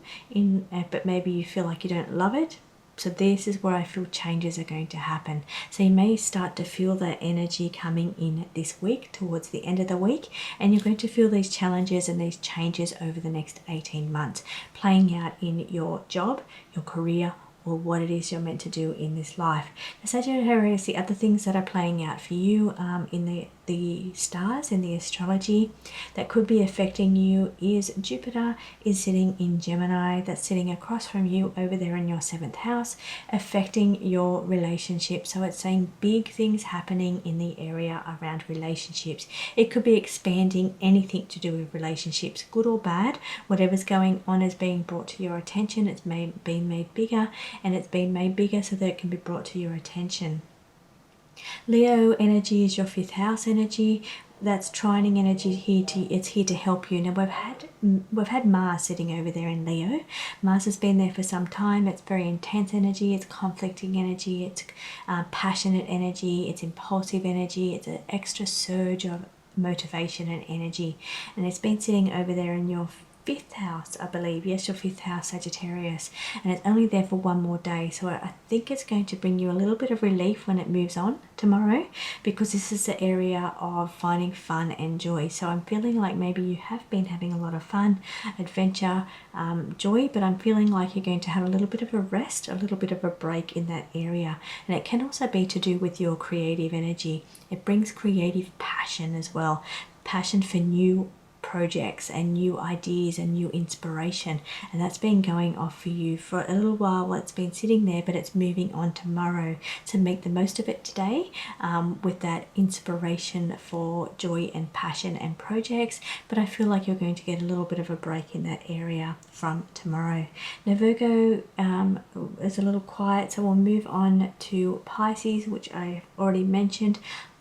but maybe you feel like you don't love it. So this is where I feel changes are going to happen. So you may start to feel that energy coming in this week, towards the end of the week, and you're going to feel these challenges and these changes over the next 18 months, playing out in your job, your career, or what it is you're meant to do in this life. Now, Sagittarius, the other things that are playing out for you in the stars, in the astrology, that could be affecting you is Jupiter is sitting in Gemini. That's sitting across from you over there in your 7th house, affecting your relationships. So it's saying big things happening in the area around relationships. It could be expanding anything to do with relationships, good or bad. Whatever's going on is being brought to your attention. It's been made bigger, and it's been made bigger so that it can be brought to your attention. Leo energy is your 5th house energy. That's trining energy here it's here to help you. Now we've had Mars sitting over there in Leo. Mars has been there for some time. It's very intense energy, it's conflicting energy, it's passionate energy, it's impulsive energy, it's an extra surge of motivation and energy, and it's been sitting over there in your 5th house, I believe. Yes, your 5th house, Sagittarius, and it's only there for one more day. So I think it's going to bring you a little bit of relief when it moves on tomorrow, because this is the area of finding fun and joy. So I'm feeling like maybe you have been having a lot of fun, adventure, joy, but I'm feeling like you're going to have a little bit of a rest, a little bit of a break in that area. And it can also be to do with your creative energy. It brings creative passion as well, passion for new projects and new ideas and new inspiration, and that's been going off for you for a little while. It's been sitting there, but it's moving on tomorrow, so make the most of it today with that inspiration for joy and passion and projects. But I feel like you're going to get a little bit of a break in that area from tomorrow. Now Virgo is a little quiet, so we'll move on to Pisces, which I've already mentioned.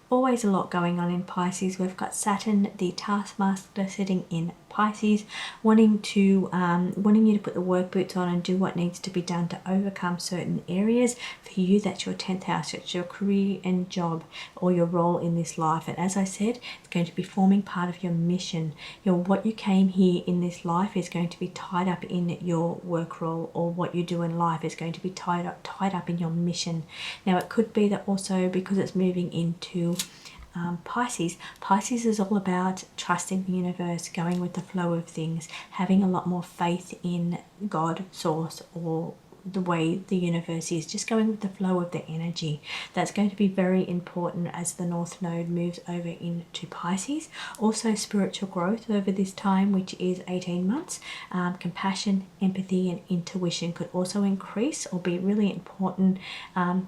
Always a lot going on in Pisces. We've got Saturn, the taskmaster, sitting in Pisces, wanting you to put the work boots on and do what needs to be done to overcome certain areas. For you, that's your 10th house. It's your career and job, or your role in this life. And as I said, it's going to be forming part of your mission. What you came here in this life is going to be tied up in your work role, or what you do in life is going to be tied up in your mission. Now it could be that also, because it's moving into Pisces is all about trusting the universe, going with the flow of things, having a lot more faith in God, source, or the way the universe is, just going with the flow of the energy. That's going to be very important as the North Node moves over into Pisces. Also spiritual growth over this time, which is 18 months. Compassion, empathy and intuition could also increase or be really important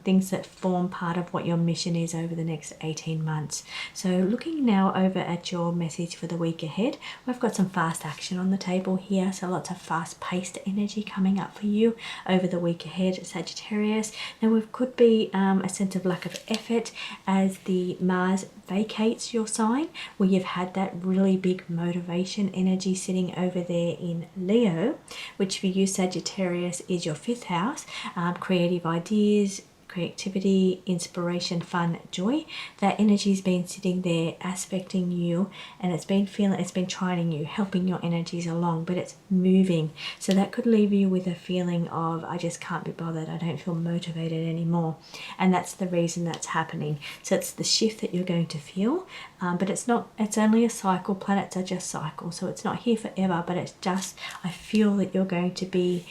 things that form part of what your mission is over the next 18 months. So looking now over at your message for the week ahead, we've got some fast action on the table here, so lots of fast-paced energy coming up for you over the week ahead, Sagittarius. Now we could be a sense of lack of effort as the Mars vacates your sign, where you've had that really big motivation energy sitting over there in Leo, which for you, Sagittarius, is your 5th house. Creative ideas, creativity, inspiration, fun, joy. That energy's been sitting there aspecting you, and it's been trining you, helping your energies along, but it's moving. So that could leave you with a feeling of, I just can't be bothered, I don't feel motivated anymore. And that's the reason that's happening. So it's the shift that you're going to feel, but it's only a cycle. Planets are just cycles, so it's not here forever, but it's just, I feel that you're going to be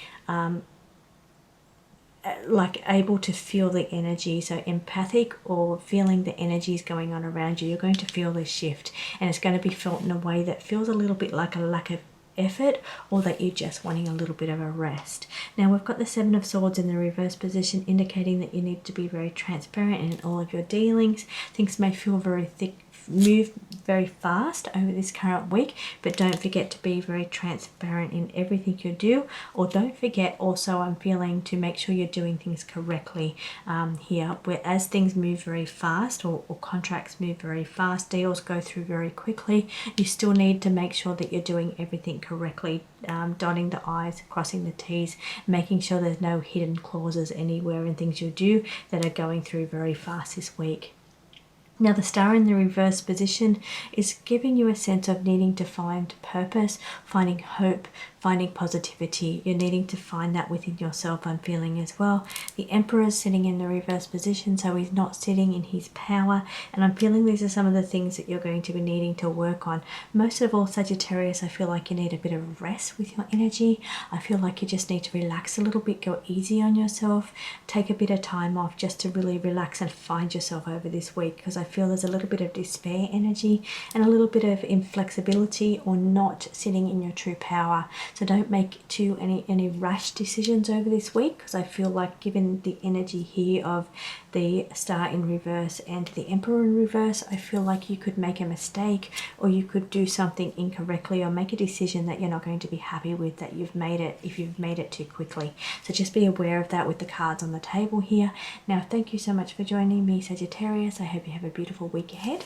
like able to feel the energy, so empathic or feeling the energies going on around you. You're going to feel this shift, and it's going to be felt in a way that feels a little bit like a lack of effort, or that you're just wanting a little bit of a rest. Now we've got the Seven of Swords in the reverse position, indicating that you need to be very transparent in all of your dealings. Things may feel very thick, move very fast over this current week, but don't forget to be very transparent in everything you do, or don't forget also, I'm feeling, to make sure you're doing things correctly here, where as things move very fast, or contracts move very fast, deals go through very quickly, you still need to make sure that you're doing everything correctly, dotting the I's, crossing the T's, making sure there's no hidden clauses anywhere in things you do that are going through very fast this week. Now the Star in the reverse position is giving you a sense of needing to find purpose, finding hope, finding positivity. You're needing to find that within yourself, I'm feeling as well. The Emperor is sitting in the reverse position, so he's not sitting in his power, and I'm feeling these are some of the things that you're going to be needing to work on. Most of all, Sagittarius, I feel like you need a bit of rest with your energy. I feel like you just need to relax a little bit, go easy on yourself, take a bit of time off just to really relax and find yourself over this week, because I feel there's a little bit of despair energy and a little bit of inflexibility, or not sitting in your true power. So don't make any rash decisions over this week, because I feel like, given the energy here of the Star in reverse and the Emperor in reverse, I feel like you could make a mistake, or you could do something incorrectly, or make a decision that you're not going to be happy with, that you've made it, if you've made it too quickly. So just be aware of that with the cards on the table here. Now, thank you so much for joining me, Sagittarius. I hope you have a beautiful week ahead,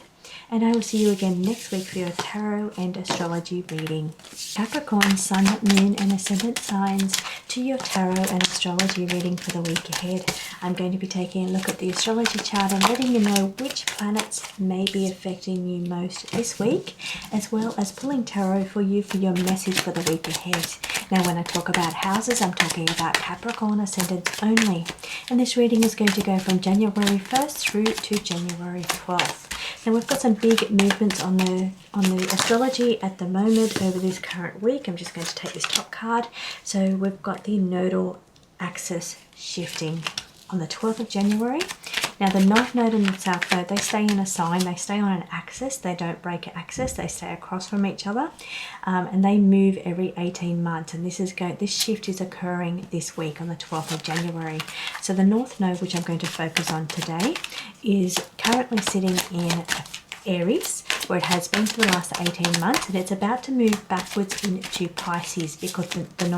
and I will see you again next week for your tarot and astrology reading. Capricorn, Sun, Moon and Ascendant signs, to your tarot and astrology reading for the week ahead. I'm going to be taking a look at the astrology chart and letting you know which planets may be affecting you most this week, as well as pulling tarot for you for your message for the week ahead. Now, when I talk about houses, I'm talking about Capricorn ascendants only, and this reading is going to go from January 1st through to January 12th. Now we've got some big movements on the astrology at the moment over this current week. I'm just going to take this top card. So we've got the nodal axis shifting on the 12th of January. Now the North Node and the South Node, they stay in a sign, they stay on an axis, they don't break axis, they stay across from each other, and they move every 18 months. And this shift is occurring this week on the 12th of January. So the North Node, which I'm going to focus on today, is currently sitting in Aries, where it has been for the last 18 months, and it's about to move backwards into Pisces, because the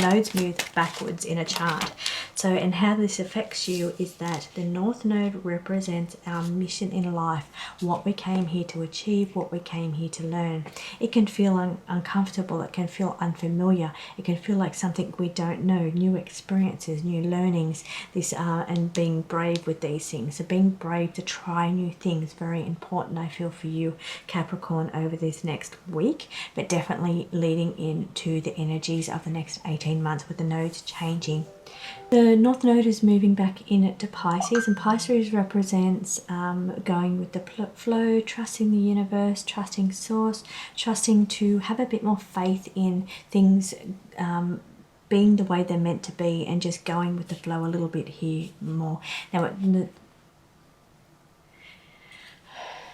nodes move backwards in a chart. So, and how this affects you is that the North Node represents our mission in life, what we came here to achieve, what we came here to learn. It can feel uncomfortable, it can feel unfamiliar, it can feel like something we don't know, new experiences, new learnings, and being brave with these things. So being brave to try new things, very important, I feel, for you, Capricorn, over this next week, but definitely leading into the energies of the next 18 months with the nodes changing. The North Node is moving back into Pisces, and Pisces represents going with the flow, trusting the universe, trusting source, trusting to have a bit more faith in things being the way they're meant to be, and just going with the flow a little bit here more. Now,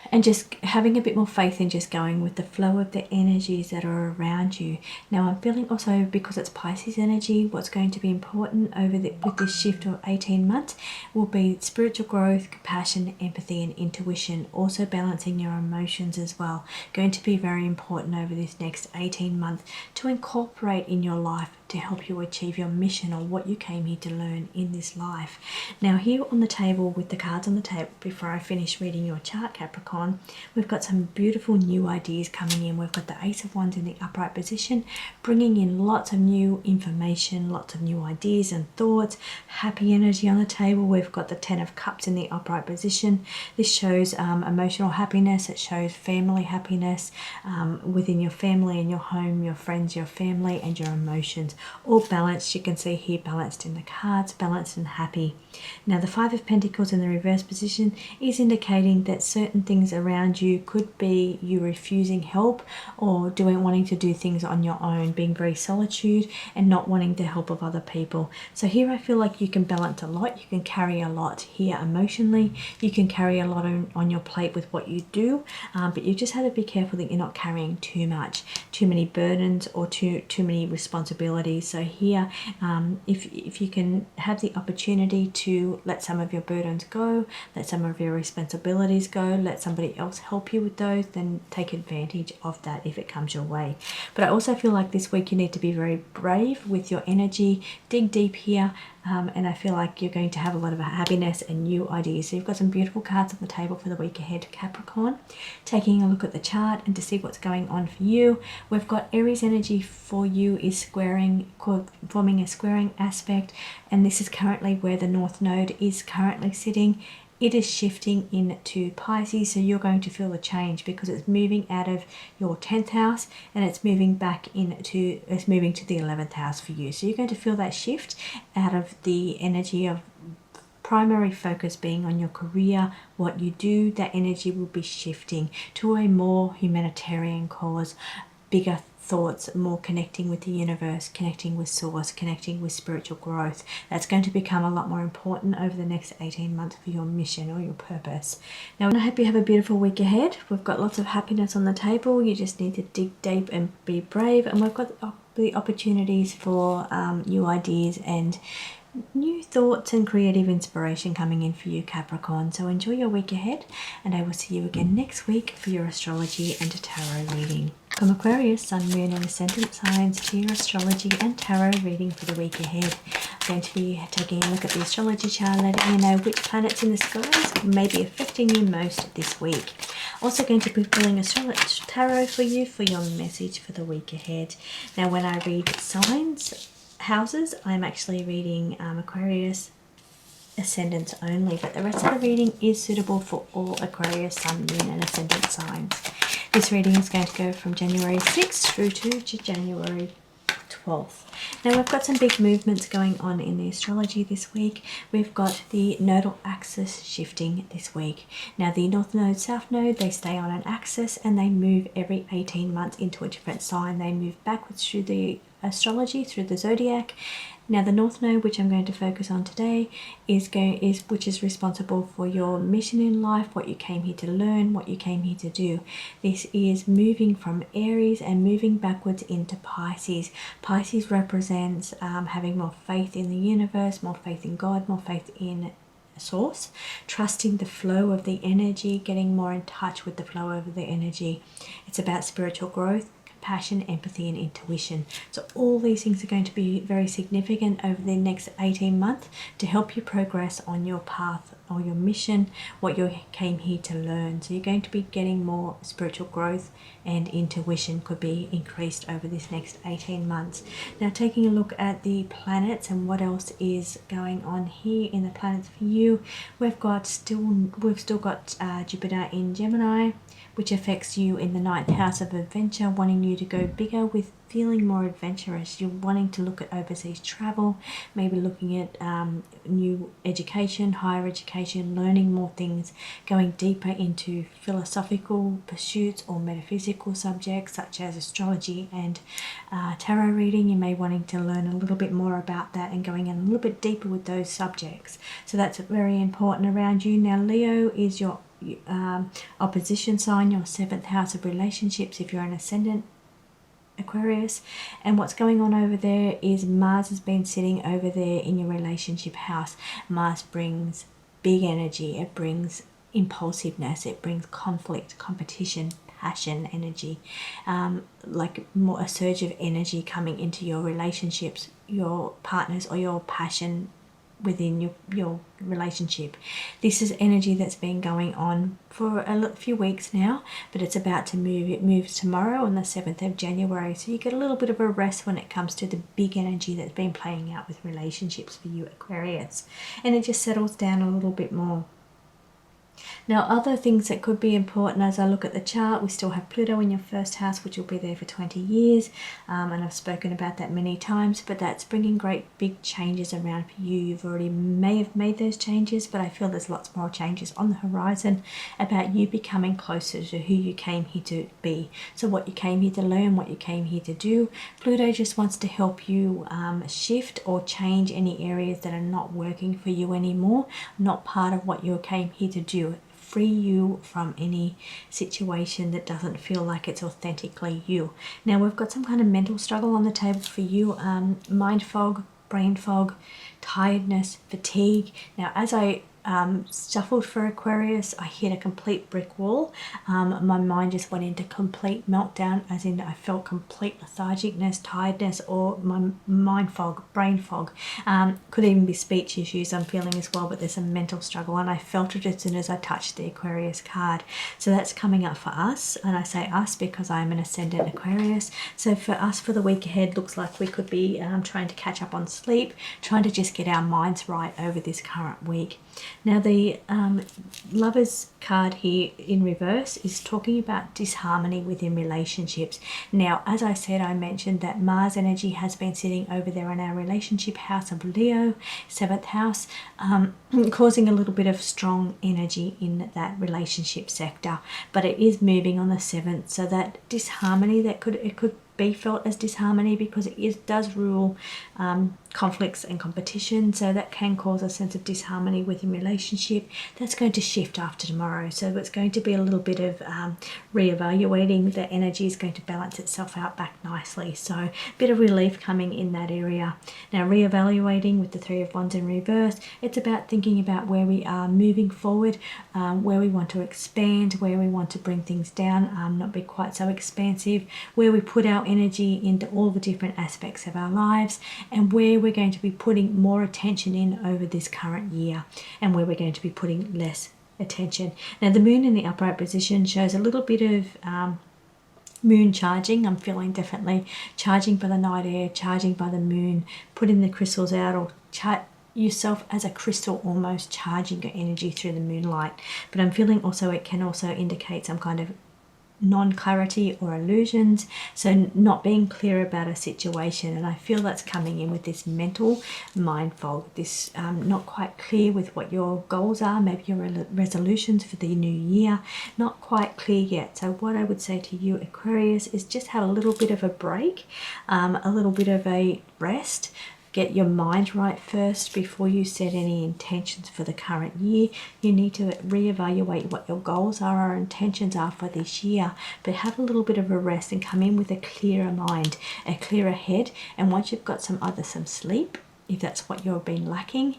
and just having a bit more faith in just going with the flow of the energies that are around you. Now I'm feeling also, because it's Pisces energy, what's going to be important with this shift of 18 months will be spiritual growth, compassion, empathy and intuition, also balancing your emotions as well. Going to be very important over this next 18 months to incorporate in your life to help you achieve your mission, or what you came here to learn in this life. Now here on the table, with the cards on the table, before I finish reading your chart, Capricorn, Capricorn, we've got some beautiful new ideas coming in. We've got the Ace of Wands in the upright position, bringing in lots of new information, lots of new ideas and thoughts, happy energy on the table. We've got the Ten of Cups in the upright position. This shows emotional happiness. It shows family happiness within your family and your home, your friends, your family, and your emotions. All balanced. You can see here balanced in the cards, balanced and happy. Now the Five of Pentacles in the reverse position is indicating that certain things around you could be you refusing help or wanting to do things on your own, being very solitude and not wanting the help of other people. So here I feel like you can balance a lot. You can carry a lot here emotionally. You can carry a lot on your plate with what you do, but you just have to be careful that you're not carrying too much, too many burdens or too many responsibilities. So here, if you can have the opportunity to let some of your burdens go, let some of your responsibilities go, let somebody else help you with those, then take advantage of that if it comes your way. But I also feel like this week you need to be very brave with your energy, dig deep here, and I feel like you're going to have a lot of happiness and new ideas. So you've got some beautiful cards on the table for the week ahead, Capricorn. Taking a look at the chart and to see what's going on for you, we've got Aries energy for you is forming a squaring aspect, and this is currently where the North Node is currently sitting. It is shifting into Pisces, so you're going to feel the change because it's moving out of your 10th house and it's moving to the 11th house for you. So you're going to feel that shift out of the energy of primary focus being on your career, what you do. That energy will be shifting to a more humanitarian cause, bigger thoughts, more connecting with the universe, connecting with source, connecting with spiritual growth. That's going to become a lot more important over the next 18 months for your mission or your purpose. Now, I hope you have a beautiful week ahead. We've got lots of happiness on the table. You just need to dig deep and be brave, and we've got the opportunities for new ideas and new thoughts and creative inspiration coming in for you, Capricorn. So enjoy your week ahead, and I will see you again next week for your astrology and tarot reading. From Aquarius, Sun, Moon and Ascendant signs to your astrology and tarot reading for the week ahead. I'm going to be taking a look at the astrology chart, letting you know which planets in the skies may be affecting you most this week. Also going to be pulling astrology tarot for you for your message for the week ahead. Now, when I read signs, houses, I'm actually reading Aquarius ascendants only, but the rest of the reading is suitable for all Aquarius, Sun, Moon and Ascendant signs. This reading is going to go from January 6th through to January 12th. Now we've got some big movements going on in the astrology this week. We've got the nodal axis shifting this week. Now the North Node, South Node, they stay on an axis and they move every 18 months into a different sign. They move backwards through the astrology, through the zodiac. Now the North Node, which I'm going to focus on today, which is responsible for your mission in life, what you came here to learn, what you came here to do. This is moving from Aries and moving backwards into Pisces. Pisces represents having more faith in the universe, more faith in God, more faith in source, trusting the flow of the energy, getting more in touch with the flow of the energy. It's about spiritual growth, passion, empathy and intuition. So all these things are going to be very significant over the next 18 months to help you progress on your path or your mission, what you came here to learn. So you're going to be getting more spiritual growth, and intuition could be increased over this next 18 months. Now taking a look at the planets and what else is going on here in the planets for you, we've still got Jupiter in Gemini, which affects you in the 9th house of adventure, wanting you to go bigger with feeling more adventurous. You're wanting to look at overseas travel, maybe looking at new education, higher education, learning more things, going deeper into philosophical pursuits or metaphysical subjects such as astrology and tarot reading. You may wanting to learn a little bit more about that and going in a little bit deeper with those subjects. So that's very important around you. Now Leo is your opposition sign, your 7th house of relationships if you're an ascendant Aquarius, and what's going on over there is Mars has been sitting over there in your relationship house. Mars brings big energy, it brings impulsiveness, it brings conflict, competition, passion, energy, like more a surge of energy coming into your relationships, your partners or your passion within your relationship. This is energy that's been going on for a few weeks now, but it's about to move. It moves tomorrow on the 7th of January, so you get a little bit of a rest when it comes to the big energy that's been playing out with relationships for you, Aquarius, and it just settles down a little bit more. Now, other things that could be important as I look at the chart, we still have Pluto in your first house, which will be there for 20 years. And I've spoken about that many times, but that's bringing great big changes around for you. You've already may have made those changes, but I feel there's lots more changes on the horizon about you becoming closer to who you came here to be. So what you came here to learn, what you came here to do. Pluto just wants to help you shift or change any areas that are not working for you anymore, not part of what you came here to do. Free you from any situation that doesn't feel like it's authentically you. Now we've got some kind of mental struggle on the table for you, mind fog, brain fog, tiredness, fatigue. Now as I shuffled for Aquarius, I hit a complete brick wall. My mind just went into complete meltdown, as in I felt complete lethargicness, tiredness, or my mind fog, brain fog. Could even be speech issues I'm feeling as well, but there's a mental struggle, and I felt it as soon as I touched the Aquarius card. So that's coming up for us, and I say us because I'm an ascendant Aquarius. So for us, for the week ahead, looks like we could be trying to catch up on sleep, trying to just get our minds right over this current week. Now the Lovers card here in reverse is talking about disharmony within relationships. Now, as I said, I mentioned that Mars energy has been sitting over there in our relationship house of Leo, 7th house, causing a little bit of strong energy in that relationship sector, but it is moving on the 7th, so that disharmony, that it could be felt as disharmony because it does rule conflicts and competition, so that can cause a sense of disharmony within relationship. That's going to shift after tomorrow, so it's going to be a little bit of reevaluating. The energy is going to balance itself out back nicely, so a bit of relief coming in that area. Now reevaluating with the 3 of Wands in reverse, it's about thinking about where we are moving forward, where we want to expand, where we want to bring things down, not be quite so expansive, where we put our energy into all the different aspects of our lives, and where we're going to be putting more attention in over this current year, and where we're going to be putting less attention. Now the moon in the upright position shows a little bit of moon charging. I'm feeling definitely charging by the night air, charging by the moon, putting the crystals out, or yourself as a crystal, almost charging your energy through the moonlight. But I'm feeling also it can also indicate some kind of non-clarity or illusions, so not being clear about a situation, and I feel that's coming in with this mental mind fog, this not quite clear with what your goals are, maybe your resolutions for the new year, not quite clear yet. So what I would say to you, Aquarius, is just have a little bit of a break, a little bit of a rest. Get your mind right first before you set any intentions for the current year. You need to reevaluate what your goals are or intentions are for this year, but have a little bit of a rest and come in with a clearer mind, a clearer head. And once you've got some sleep, if that's what you've been lacking,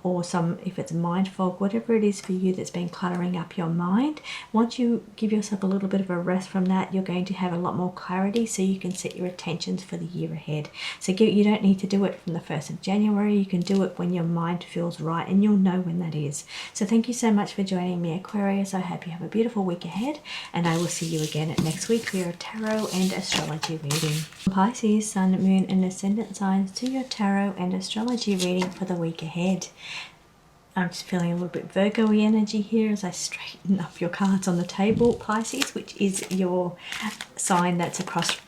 or if it's mind fog, whatever it is for you that's been cluttering up your mind, once you give yourself a little bit of a rest from that, you're going to have a lot more clarity, so you can set your intentions for the year ahead. So you don't need to do it from the 1st of January. You can do it when your mind feels right, and you'll know when that is. So thank you so much for joining me, Aquarius. I hope you have a beautiful week ahead, and I will see you again next week for your tarot and astrology reading. Pisces, Sun, Moon and Ascendant signs to your tarot and astrology reading for the week ahead. I'm just feeling a little bit Virgo-y energy here as I straighten up your cards on the table, Pisces, which is your sign that's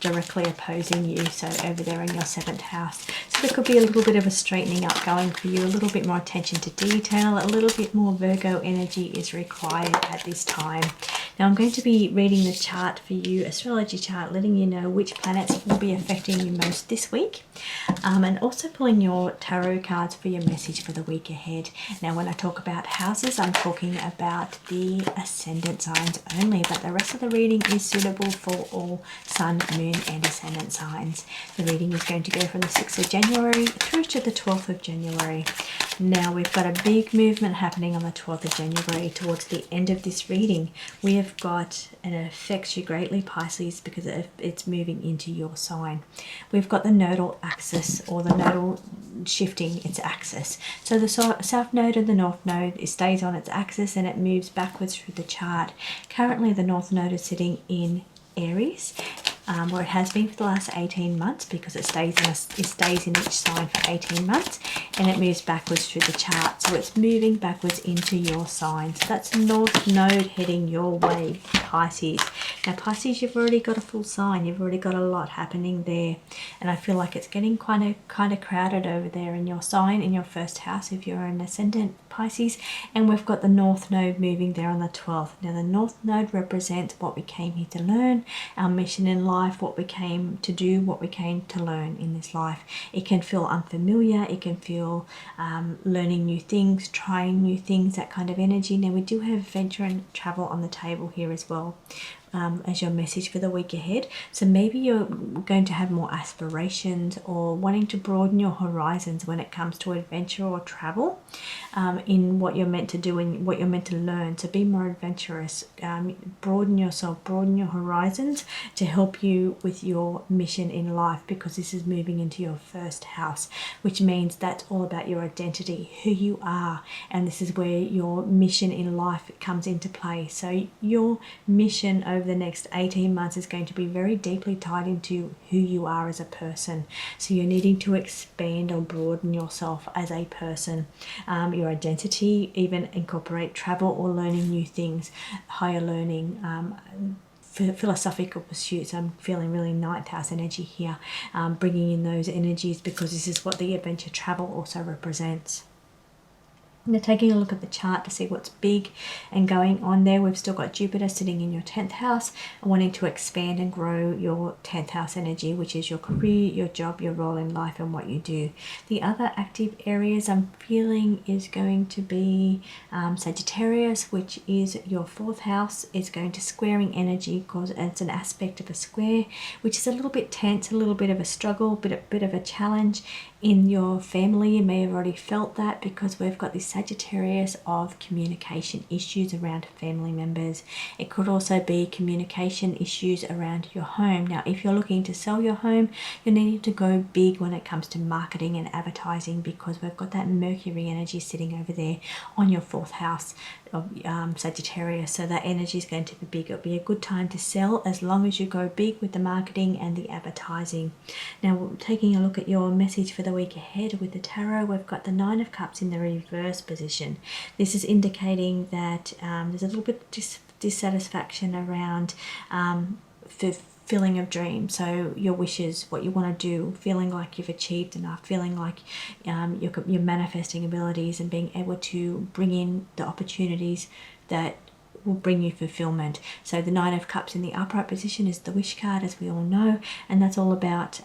directly opposing you, so over there in your 7th house. So there could be a little bit of a straightening up going for you, a little bit more attention to detail, a little bit more Virgo energy is required at this time. Now I'm going to be reading the chart for you, astrology chart, letting you know which planets will be affecting you most this week, and also pulling your tarot cards for your message for the week ahead. Now when I talk about houses, I'm talking about the ascendant signs only, but the rest of the reading is suitable for all Sun, Moon and Ascendant signs. The reading is going to go from the 6th of January through to the 12th of January. Now we've got a big movement happening on the 12th of January towards the end of this reading. We have got, and it affects you greatly, Pisces, because it's moving into your sign. We've got the nodal axis, or the nodal shifting its axis. So the south node and the north node, it stays on its axis and it moves backwards through the chart. Currently the north node is sitting in Aries, where it has been for the last 18 months, because it stays in each sign for 18 months, and it moves backwards through the chart. So it's moving backwards into your sign. So that's North Node heading your way, Pisces. Now Pisces, you've already got a full sign. You've already got a lot happening there, and I feel like it's getting kind of crowded over there in your sign, in your first house if you're an ascendant Pisces. And we've got the North Node moving there on the 12th. Now the North Node represents what we came here to learn, our mission in life, what we came to do, what we came to learn in this life. It can feel unfamiliar, it can feel learning new things, trying new things, that kind of energy. Now we do have adventure and travel on the table here as well, as your message for the week ahead. So maybe you're going to have more aspirations or wanting to broaden your horizons when it comes to adventure or travel, in what you're meant to do and what you're meant to learn. So be more adventurous, broaden yourself, broaden your horizons to help you with your mission in life, because this is moving into your first house, which means that's all about your identity, who you are, and this is where your mission in life comes into play. So your mission over the next 18 months is going to be very deeply tied into who you are as a person. So you're needing to expand or broaden yourself as a person, your identity, even incorporate travel or learning new things, higher learning, philosophical pursuits. I'm feeling really ninth house energy here, bringing in those energies, because this is what the adventure travel also represents. Now taking a look at the chart to see what's big and going on there, we've still got Jupiter sitting in your 10th house and wanting to expand and grow your 10th house energy, which is your career, your job, your role in life and what you do. The other active areas I'm feeling is going to be Sagittarius, which is your 4th house. Is going to squaring energy, because it's an aspect of a square, which is a little bit tense, a little bit of a struggle, bit of a challenge in your family. You may have already felt that, because we've got this Sagittarius of communication issues around family members. It could also be communication issues around your home. Now if you're looking to sell your home, you're needing to go big when it comes to marketing and advertising, because we've got that Mercury energy sitting over there on your 4th house of Sagittarius. So that energy is going to be big. It'll be a good time to sell as long as you go big with the marketing and the advertising. Now taking a look at your message for the week ahead with the tarot, we've got the 9 of Cups in the reverse position. This is indicating that there's a little bit of dissatisfaction around fulfilling of dreams. So your wishes, what you want to do, feeling like you've achieved enough, feeling like you're manifesting abilities and being able to bring in the opportunities that will bring you fulfillment. So the 9 of Cups in the upright position is the wish card, as we all know, and that's all about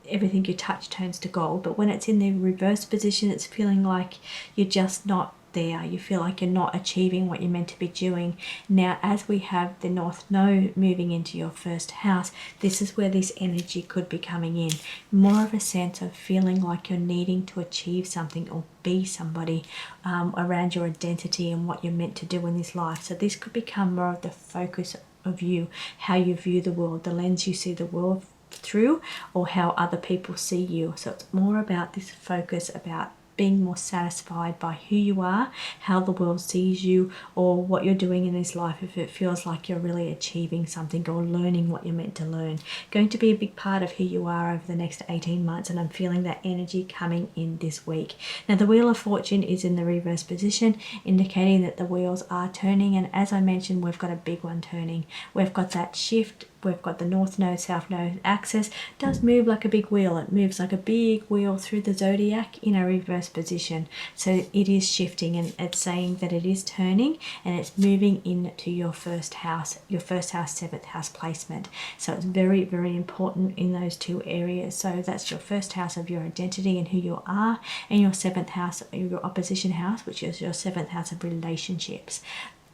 everything you touch turns to gold. But when it's in the reverse position, it's feeling like you're just not there. You feel like you're not achieving what you're meant to be doing. Now as we have the North Node moving into your first house, this is where this energy could be coming in. More of a sense of feeling like you're needing to achieve something or be somebody, around your identity and what you're meant to do in this life. So this could become more of the focus of you, how you view the world, the lens you see the world through, or how other people see you. So it's more about this focus about being more satisfied by who you are, how the world sees you, or what you're doing in this life, if it feels like you're really achieving something or learning what you're meant to learn. Going to be a big part of who you are over the next 18 months, and I'm feeling that energy coming in this week. Now the Wheel of Fortune is in the reverse position, indicating that the wheels are turning, and as I mentioned, we've got a big one turning. We've got that shift. We've got the North Node, South Node axis. It does move like a big wheel. It moves like a big wheel through the zodiac in a reverse position. So it is shifting, and it's saying that it is turning and it's moving into your first house, 7th house placement. So it's very, very important in those two areas. So that's your first house of your identity and who you are, and your 7th house, your opposition house, which is your 7th house of relationships.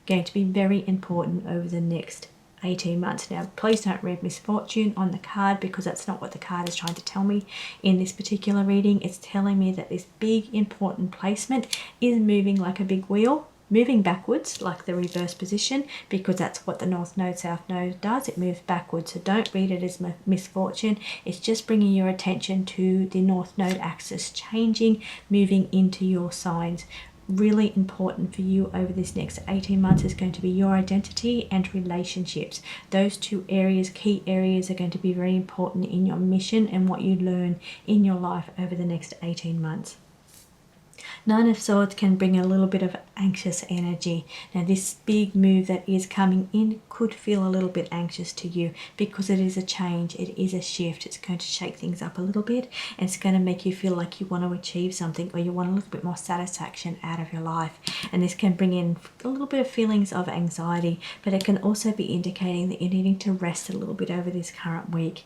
Going to be very important over the next 18 months. Now please don't read misfortune on the card, because that's not what the card is trying to tell me in this particular reading. It's telling me that this big important placement is moving like a big wheel moving backwards like the reverse position, because that's what the North Node, South Node does. It moves backwards. So don't read it as misfortune. It's just bringing your attention to the North Node axis changing, moving into your signs. Really important for you over this next 18 months is going to be your identity and relationships. Those two areas, key areas, are going to be very important in your mission and what you learn in your life over the next 18 months. Nine of Swords can bring a little bit of anxious energy. Now this big move that is coming in could feel a little bit anxious to you because it is a change, it is a shift. It's going to shake things up a little bit, and it's going to make you feel like you want to achieve something, or you want a little bit more satisfaction out of your life. And this can bring in a little bit of feelings of anxiety, but it can also be indicating that you're needing to rest a little bit over this current week.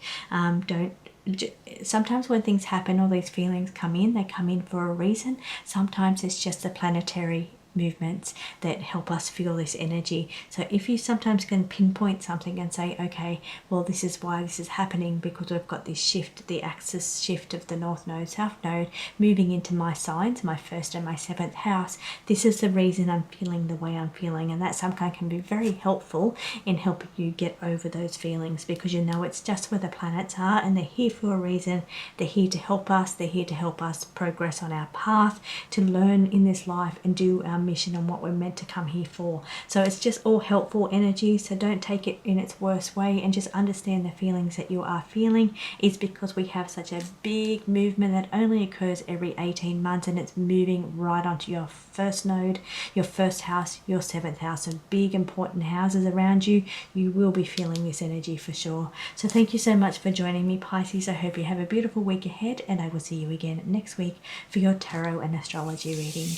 Sometimes when things happen, all these feelings come in, they come in for a reason. Sometimes it's just the planetary movements that help us feel this energy. So if you sometimes can pinpoint something and say, okay, well, this is why this is happening, because we've got this shift, the axis shift of the North Node, South Node moving into my signs, my 1st and my 7th house. This is the reason I'm feeling the way I'm feeling, and that sometimes can be very helpful in helping you get over those feelings, because you know it's just where the planets are and they're here for a reason. They're here to help us. They're here to help us progress on our path, to learn in this life and do our mission and what we're meant to come here for. So it's just all helpful energy, so don't take it in its worst way, and just understand the feelings that you are feeling is because we have such a big movement that only occurs every 18 months, and it's moving right onto your 1st node, your 1st house, your 7th house, and big important houses around you. You will be feeling this energy for sure. So thank you so much for joining me, Pisces. I hope you have a beautiful week ahead, and I will see you again next week for your tarot and astrology reading.